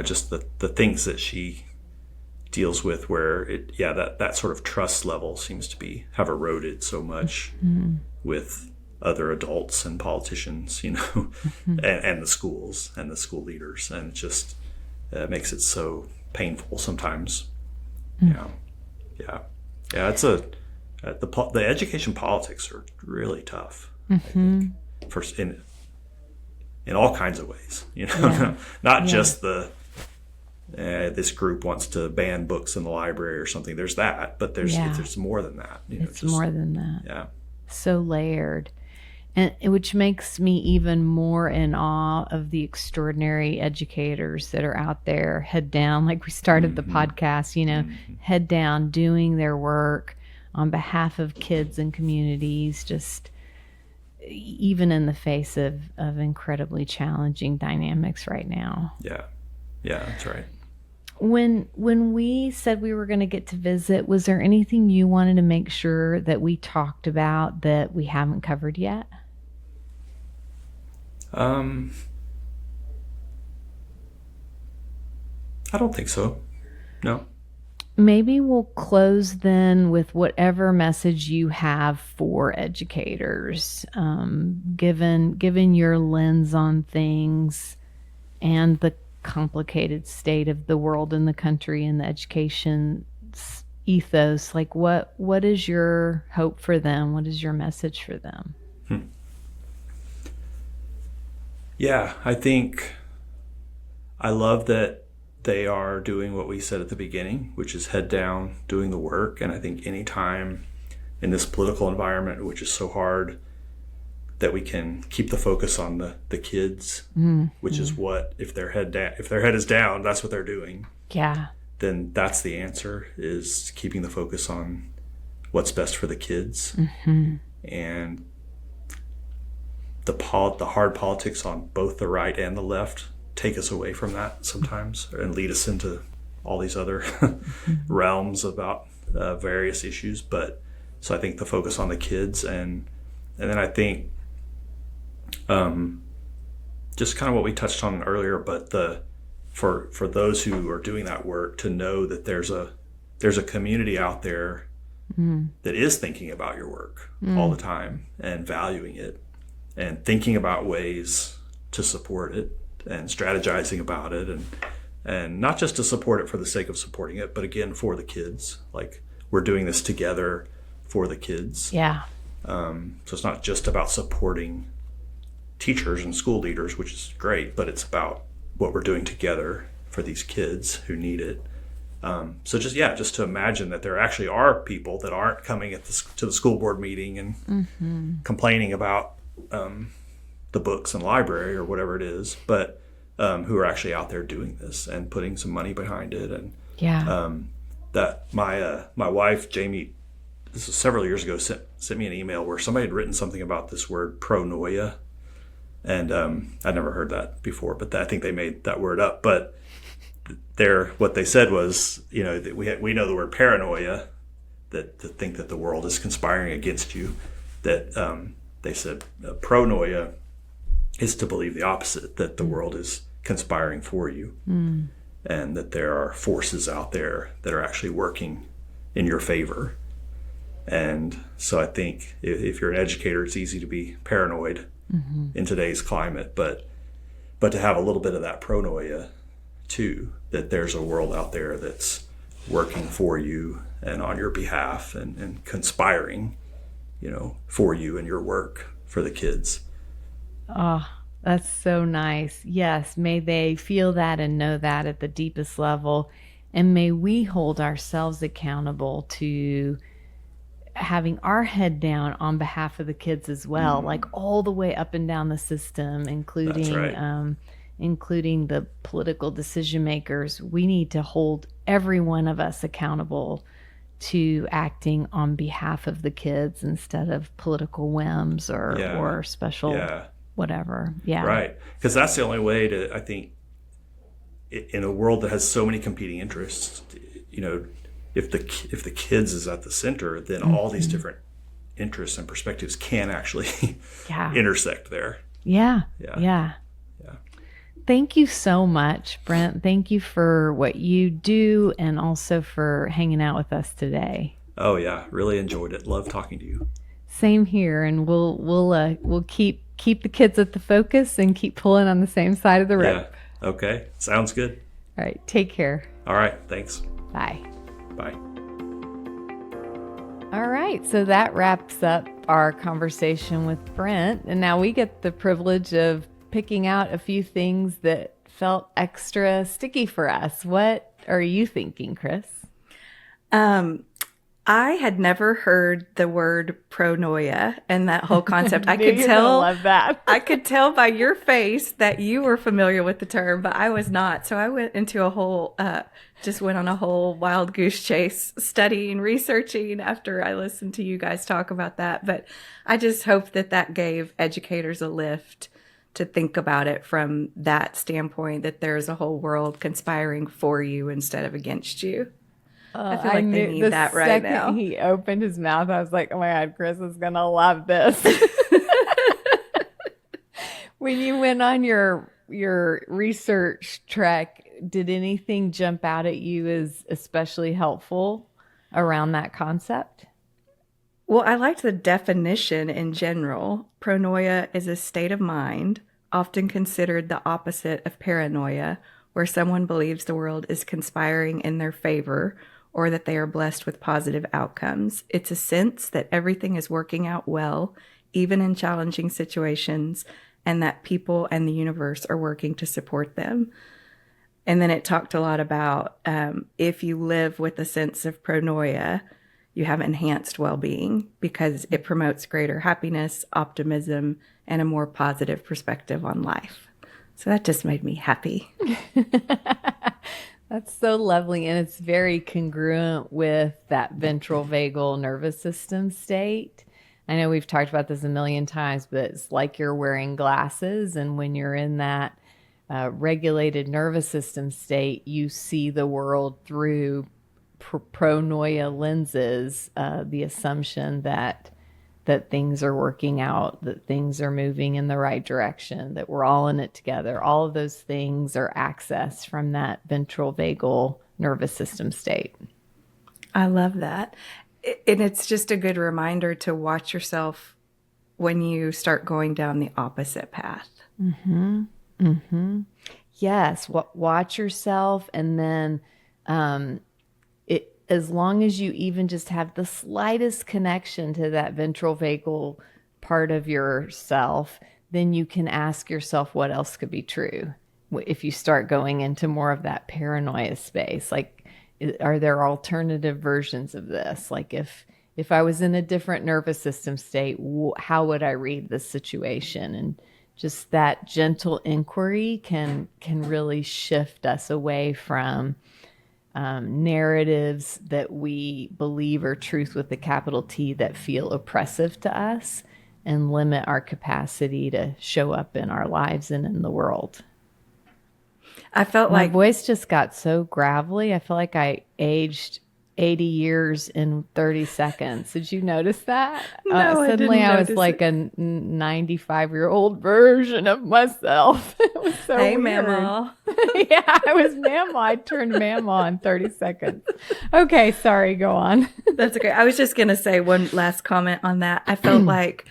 just the things that she deals with, where that sort of trust level seems to have eroded so much with other adults and politicians, and the schools and the school leaders, and it just makes it so painful sometimes. It's the education politics are really tough. I think, in all kinds of ways, not just this group wants to ban books in the library or something. There's that, but there's more than that. It's more than that. Yeah, so layered. And which makes me even more in awe of the extraordinary educators that are out there, head down, like we started the podcast, head down, doing their work on behalf of kids and communities, just even in the face of incredibly challenging dynamics right now. Yeah, that's right. When we said we were going to get to visit, was there anything you wanted to make sure that we talked about that we haven't covered yet? I don't think so. No. Maybe we'll close then with whatever message you have for educators, given your lens on things and the complicated state of the world and the country and the education ethos. Like what is your hope for them? What is your message for them? Yeah, I think I love that they are doing what we said at the beginning, which is head down, doing the work. And I think anytime in this political environment, which is so hard, that we can keep the focus on the kids, which is what, if their head is down, that's what they're doing. Yeah. then that's the answer, is keeping the focus on what's best for the kids. And the hard politics on both the right and the left take us away from that sometimes and lead us into all these other realms about various issues. But so I think the focus on the kids, and then I think just kind of what we touched on earlier, but for those who are doing that work to know that there's a community out there that is thinking about your work all the time and valuing it and thinking about ways to support it and strategizing about it, and not just to support it for the sake of supporting it, but again, for the kids. Like, we're doing this together for the kids. Yeah. So it's not just about supporting teachers and school leaders, which is great, but it's about what we're doing together for these kids who need it. So just to imagine that there actually are people that aren't coming to the school board meeting and complaining about the books and library or whatever it is, but who are actually out there doing this and putting some money behind it. And that my wife Jamie, this was several years ago, sent me an email where somebody had written something about this word pronoia, and I'd never heard that before, but I think they made that word up. But what they said was, that we know the word paranoia, that to think that the world is conspiring against you. That they said pronoia is to believe the opposite, that the world is conspiring for you, and that there are forces out there that are actually working in your favor. And so I think if you're an educator, it's easy to be paranoid in today's climate, but to have a little bit of that pronoia too, that there's a world out there that's working for you and on your behalf and conspiring, for you and your work for the kids. Oh, that's so nice. Yes, may they feel that and know that at the deepest level. And may we hold ourselves accountable to having our head down on behalf of the kids as well, like all the way up and down the system, including including the political decision makers. We need to hold every one of us accountable to acting on behalf of the kids instead of political whims or special whatever. Yeah. Right. Because that's the only way to, I think, in a world that has so many competing interests, if the kids is at the center, then all these different interests and perspectives can actually intersect there. Yeah. Yeah. Thank you so much, Brent. Thank you for what you do and also for hanging out with us today. Oh yeah, really enjoyed it. Love talking to you. Same here, and we'll keep the kids at the focus and keep pulling on the same side of the rope. Yeah. Okay. Sounds good. All right. Take care. All right. Thanks. Bye. Bye. All right. So that wraps up our conversation with Brent, and now we get the privilege of picking out a few things that felt extra sticky for us. What are you thinking, Chris? I had never heard the word pronoia and that whole concept. I love that. I could tell by your face that you were familiar with the term, but I was not. So I went into went on a whole wild goose chase, studying, researching after I listened to you guys talk about that. But I just hope that gave educators a lift to think about it from that standpoint, that there's a whole world conspiring for you instead of against you. I feel like they need that right now. The second he opened his mouth, I was like, oh my God, Chris is going to love this. When you went on your research trek, did anything jump out at you as especially helpful around that concept? Well, I liked the definition in general. Pronoia is a state of mind, often considered the opposite of paranoia, where someone believes the world is conspiring in their favor or that they are blessed with positive outcomes. It's a sense that everything is working out well, even in challenging situations, and that people and the universe are working to support them. And then it talked a lot about if you live with a sense of pronoia, you have enhanced well-being because it promotes greater happiness, optimism, and a more positive perspective on life. So that just made me happy. That's so lovely. And it's very congruent with that ventral vagal nervous system state. I know we've talked about this a million times, but it's like you're wearing glasses. And when you're in that regulated nervous system state, you see the world through pronoia lenses, the assumption that things are working out, that things are moving in the right direction, that we're all in it together. All of those things are accessed from that ventral vagal nervous system state. I love that. And it's just a good reminder to watch yourself when you start going down the opposite path. Mm-hmm. Mm-hmm. Yes. Watch yourself. And then as long as you even just have the slightest connection to that ventral vagal part of yourself, then you can ask yourself what else could be true. If you start going into more of that paranoia space, like, are there alternative versions of this? Like if I was in a different nervous system state, how would I read this situation? And just that gentle inquiry can really shift us away from narratives that we believe are truth with a capital T that feel oppressive to us and limit our capacity to show up in our lives and in the world. I felt My like voice just got so gravelly. I feel like I aged 80 years in 30 seconds. Did you notice that? No, Suddenly I was notice like a 95-year-old version of myself. It was so hey, weird. Mama. Yeah, I was Mama. I turned Mama in 30 seconds. Okay, sorry, go on. That's okay. I was just going to say one last comment on that. I felt like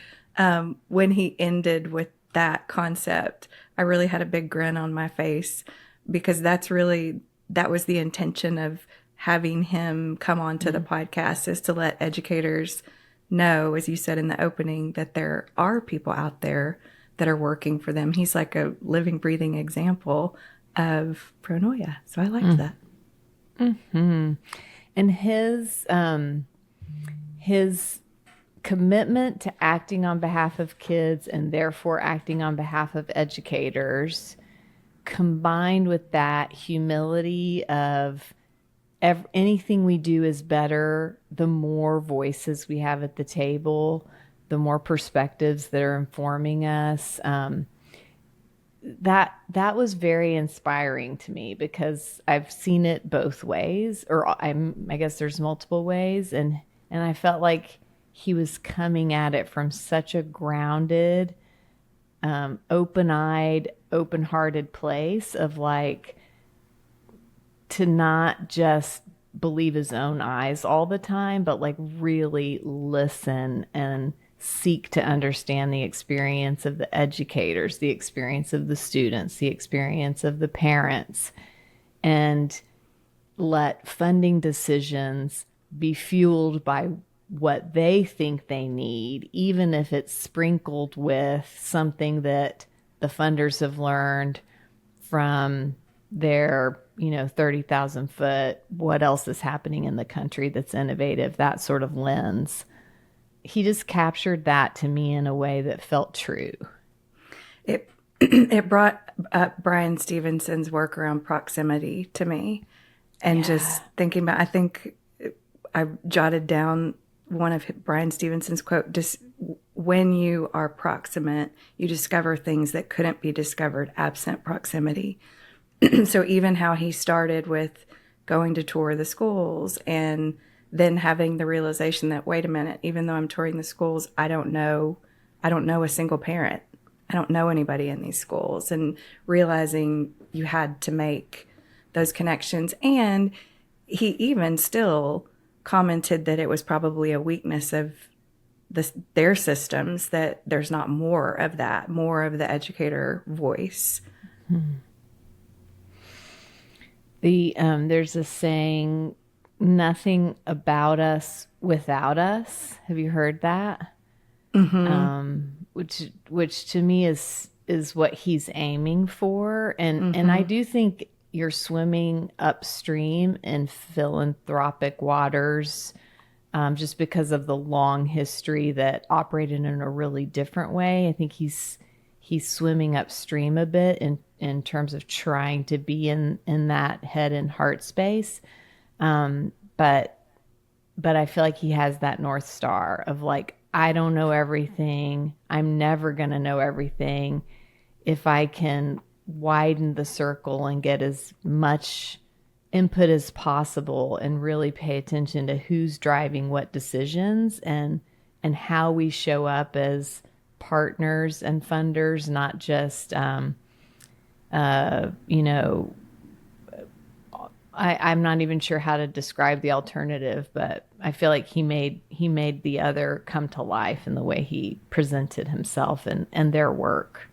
when he ended with that concept, I really had a big grin on my face because that was the intention of having him come on to the podcast, is to let educators know, as you said in the opening, that there are people out there that are working for them. He's like a living, breathing example of pronoia. So I liked that. Mm-hmm. And his commitment to acting on behalf of kids and therefore acting on behalf of educators, combined with that humility of anything we do is better, the more voices we have at the table, the more perspectives that are informing us. That was very inspiring to me because I've seen it both ways, or I guess there's multiple ways, and I felt like he was coming at it from such a grounded, open-eyed, open-hearted place of like, to not just believe his own eyes all the time, but like really listen and seek to understand the experience of the educators, the experience of the students, the experience of the parents, and let funding decisions be fueled by what they think they need, even if it's sprinkled with something that the funders have learned from their 30,000 foot, what else is happening in the country that's innovative, that sort of lens. He just captured that to me in a way that felt true. It brought up Brian Stevenson's work around proximity to me. And just thinking about, I think I jotted down one of Brian Stevenson's quote, just when you are proximate, you discover things that couldn't be discovered absent proximity. So even how he started with going to tour the schools and then having the realization that, wait a minute, even though I'm touring the schools, I don't know a single parent. I don't know anybody in these schools, and realizing you had to make those connections. And he even still commented that it was probably a weakness of their systems, that there's not more of that, more of the educator voice. There's a saying, nothing about us without us. Have you heard that? Mm-hmm. Which to me is what he's aiming for. And I do think you're swimming upstream in philanthropic waters, just because of the long history that operated in a really different way. I think he's he's swimming upstream a bit in terms of trying to be in that head and heart space. But I feel like he has that North Star of like, I don't know everything. I'm never going to know everything. If I can widen the circle and get as much input as possible and really pay attention to who's driving what decisions and how we show up as partners and funders, not just, I'm not even sure how to describe the alternative, but I feel like he made the other come to life in the way he presented himself and their work.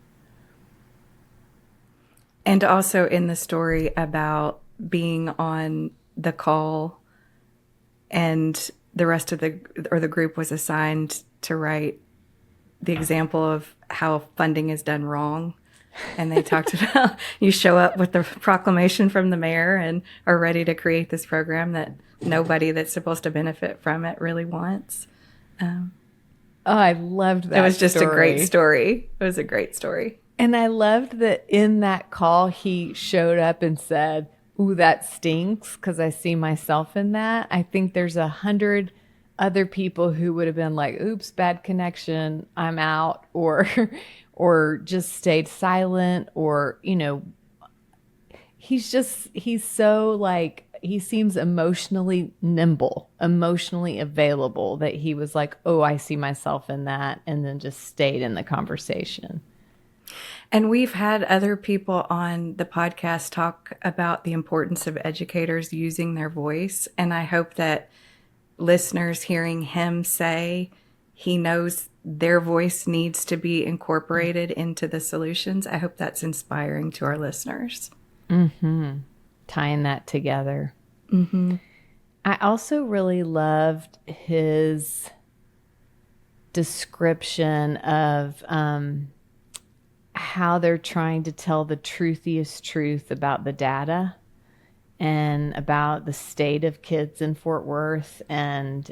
And also in the story about being on the call and the rest of the group was assigned to write the example of how funding is done wrong. And they talked about you show up with the proclamation from the mayor and are ready to create this program that nobody that's supposed to benefit from it really wants. I loved that. It was just story. a great story. It was a great story. And I loved that in that call, he showed up and said, "Ooh, that stinks," because I see myself in that. I think there's 100 other people who would have been like, "Oops, bad connection, I'm out," or just stayed silent, or, he's so like, he seems emotionally nimble, emotionally available, that he was like, "Oh, I see myself in that," and then just stayed in the conversation. And we've had other people on the podcast talk about the importance of educators using their voice. And I hope that listeners hearing him say he knows their voice needs to be incorporated into the solutions, I hope that's inspiring to our listeners. Mm-hmm. Tying that together. Mm-hmm. I also really loved his description of how they're trying to tell the truthiest truth about the data and about the state of kids in Fort Worth, and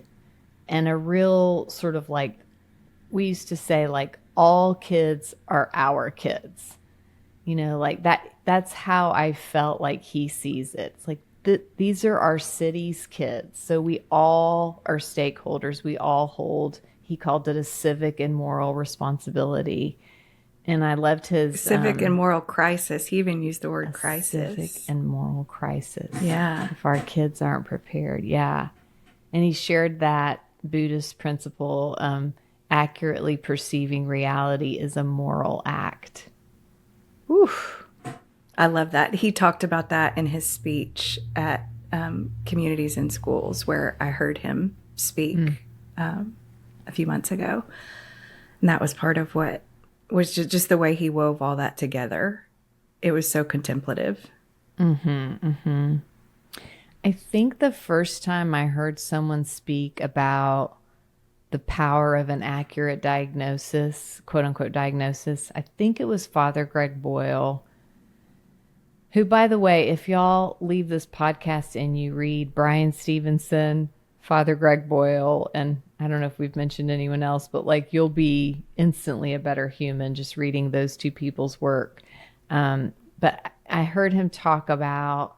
a real sort of like, we used to say, like, all kids are our kids, like that's how I felt like he sees it. It's like, these are our city's kids. So we all are stakeholders. We all hold, he called it a civic and moral responsibility. And I loved his civic and moral crisis. He even used the word crisis. Civic and moral crisis. Yeah. If our kids aren't prepared. Yeah. And he shared that Buddhist principle, accurately perceiving reality is a moral act. Oof. I love that. He talked about that in his speech at Communities in Schools, where I heard him speak a few months ago. And that was part of what was just the way he wove all that together. It was so contemplative. Mm-hmm, mm-hmm. I think the first time I heard someone speak about the power of an accurate diagnosis, quote unquote diagnosis, I think it was Father Greg Boyle, who, by the way, if y'all leave this podcast and you read Brian Stevenson, Father Greg Boyle, and I don't know if we've mentioned anyone else, but like, you'll be instantly a better human just reading those two people's work. But I heard him talk about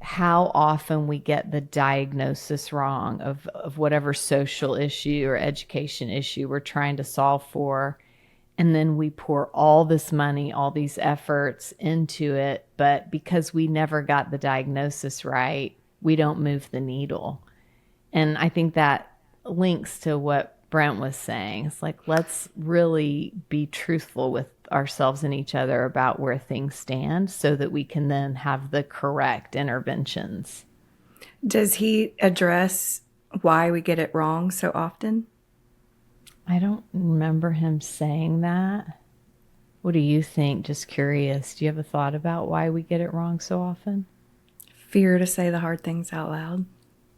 how often we get the diagnosis wrong of whatever social issue or education issue we're trying to solve for. And then we pour all this money, all these efforts into it. But because we never got the diagnosis right, we don't move the needle. And I think that links to what Brent was saying. It's like, let's really be truthful with ourselves and each other about where things stand so that we can then have the correct interventions. Does he address why we get it wrong so often? I don't remember him saying that. What do you think? Just curious. Do you have a thought about why we get it wrong so often? Fear to say the hard things out loud.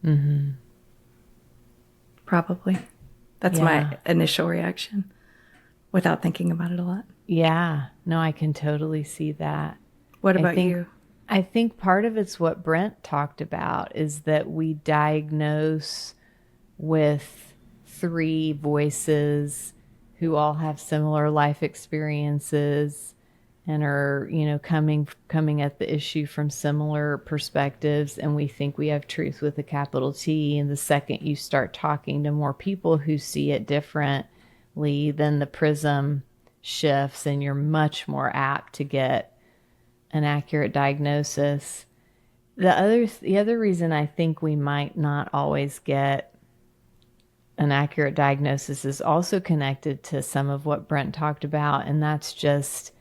Mm-hmm. Probably. That's my initial reaction without thinking about it a lot. Yeah. No, I can totally see that. What about you? I think part of it's what Brent talked about, is that we diagnose with 3 voices who all have similar life experiences and are, coming at the issue from similar perspectives, and we think we have truth with a capital T. And the second you start talking to more people who see it differently, then the prism shifts and you're much more apt to get an accurate diagnosis. The other reason I think we might not always get an accurate diagnosis is also connected to some of what Brent talked about, and that's just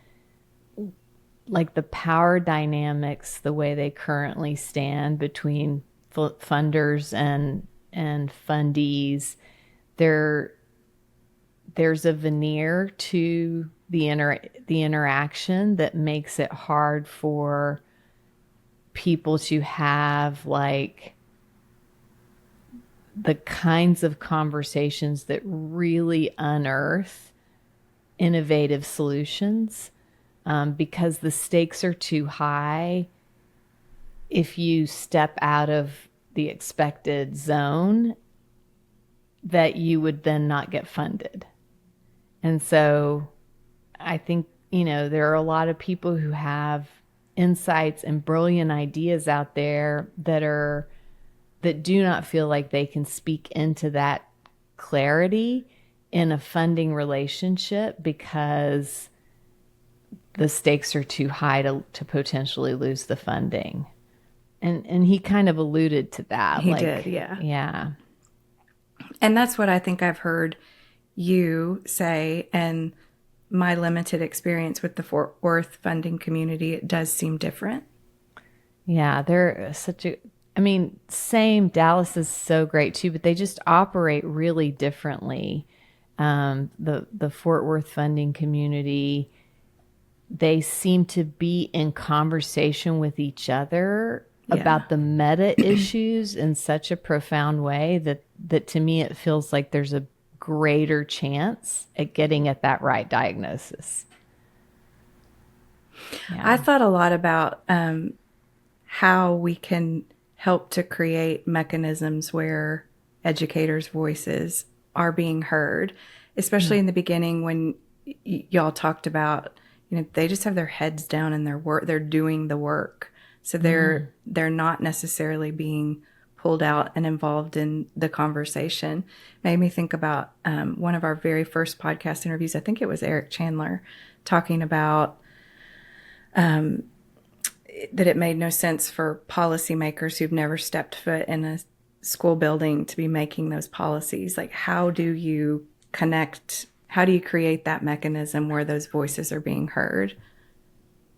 like the power dynamics, the way they currently stand between funders and fundees. There's a veneer to the interaction that makes it hard for people to have like the kinds of conversations that really unearth innovative solutions, because the stakes are too high. If you step out of the expected zone, that you would then not get funded. And so I think, there are a lot of people who have insights and brilliant ideas out there that do not feel like they can speak into that clarity in a funding relationship because the stakes are too high to potentially lose the funding. And he kind of alluded to that. He did, yeah. Yeah. And that's what I think I've heard you say, and my limited experience with the Fort Worth funding community, it does seem different. Yeah, they're same, Dallas is so great too, but they just operate really differently. The Fort Worth funding community, they seem to be in conversation with each other about the meta issues in such a profound way that to me it feels like there's a greater chance at getting at that right diagnosis. Yeah. I thought a lot about how we can help to create mechanisms where educators' voices are being heard, especially in the beginning when y'all talked about, they just have their heads down in their work. They're doing the work. So they're not necessarily being pulled out and involved in the conversation. Made me think about one of our very first podcast interviews. I think it was Eric Chandler talking about that it made no sense for policymakers who've never stepped foot in a school building to be making those policies. Like, how do you connect? How do you create that mechanism where those voices are being heard?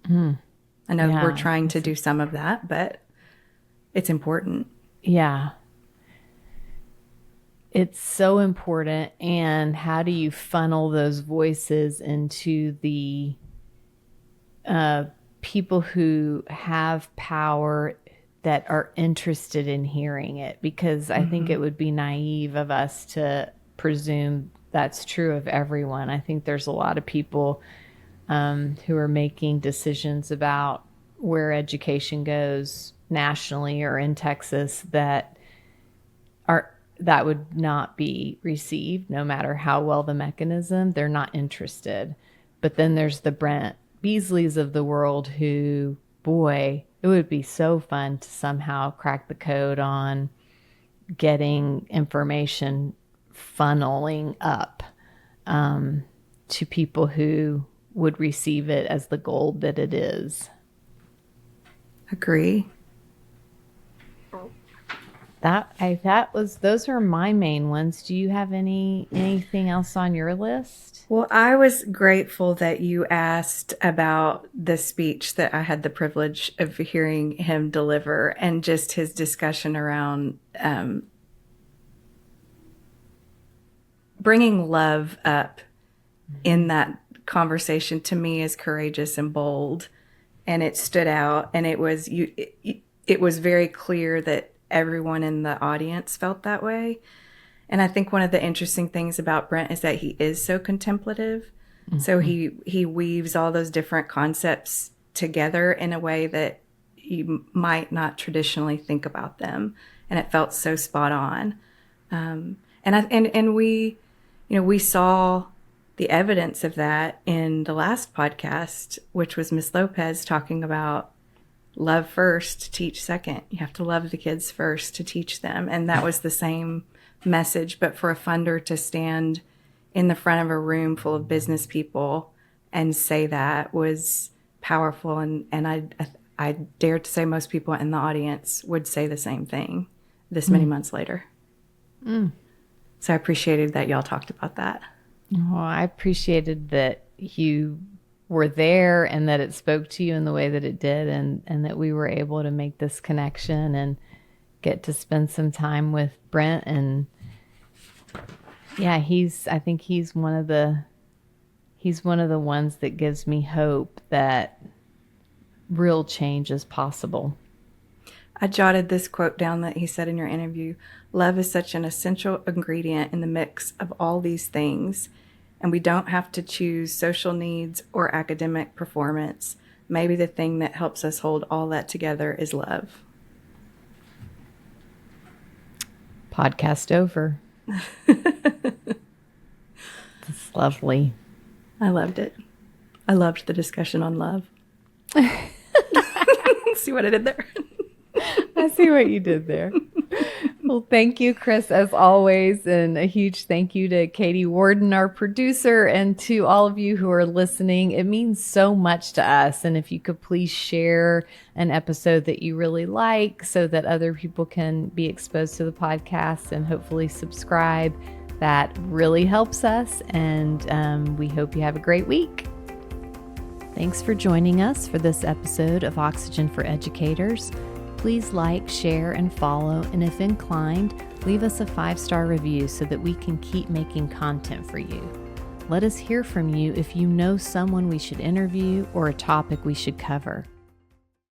I know we're trying to do some of that, but it's important. Yeah. It's so important. And how do you funnel those voices into the people who have power that are interested in hearing it? Because I think it would be naive of us to presume that's true of everyone. I think there's a lot of people who are making decisions about where education goes nationally or in Texas that would not be received no matter how well the mechanism. They're not interested. But then there's the Brent Beasleys of the world who, boy, it would be so fun to somehow crack the code on getting information funneling up to people who would receive it as the gold that it is. Agree. Those are my main ones. Do you have anything else on your list? Well, I was grateful that you asked about the speech that I had the privilege of hearing him deliver, and just his discussion around bringing love up in that conversation, to me, is courageous and bold. And it stood out, and it was very clear that everyone in the audience felt that way. And I think one of the interesting things about Brent is that he is so contemplative. Mm-hmm. So he weaves all those different concepts together in a way that you might not traditionally think about them. And it felt so spot on. And we saw the evidence of that in the last podcast, which was Miss Lopez talking about love first, teach second. You have to love the kids first to teach them. And that was the same message, but for a funder to stand in the front of a room full of business people and say that was powerful. And I dare to say most people in the audience would say the same thing this many months later. So I appreciated that y'all talked about that. Oh, I appreciated that you were there and that it spoke to you in the way that it did, and that we were able to make this connection and get to spend some time with Brent. And yeah, I think he's one of the ones that gives me hope that real change is possible. I jotted this quote down that he said in your interview: love is such an essential ingredient in the mix of all these things, and we don't have to choose social needs or academic performance. Maybe the thing that helps us hold all that together is love. Podcast over. It's lovely. I loved it. I loved the discussion on love. See what I did there? I see what you did there. Well, thank you, Chris, as always. And a huge thank you to Katie Warden, our producer, and to all of you who are listening. It means so much to us. And if you could please share an episode that you really like so that other people can be exposed to the podcast and hopefully subscribe, that really helps us. And we hope you have a great week. Thanks for joining us for this episode of Oxygen for Educators. Please like, share, and follow, and if inclined, leave us a 5-star review so that we can keep making content for you. Let us hear from you if you know someone we should interview or a topic we should cover.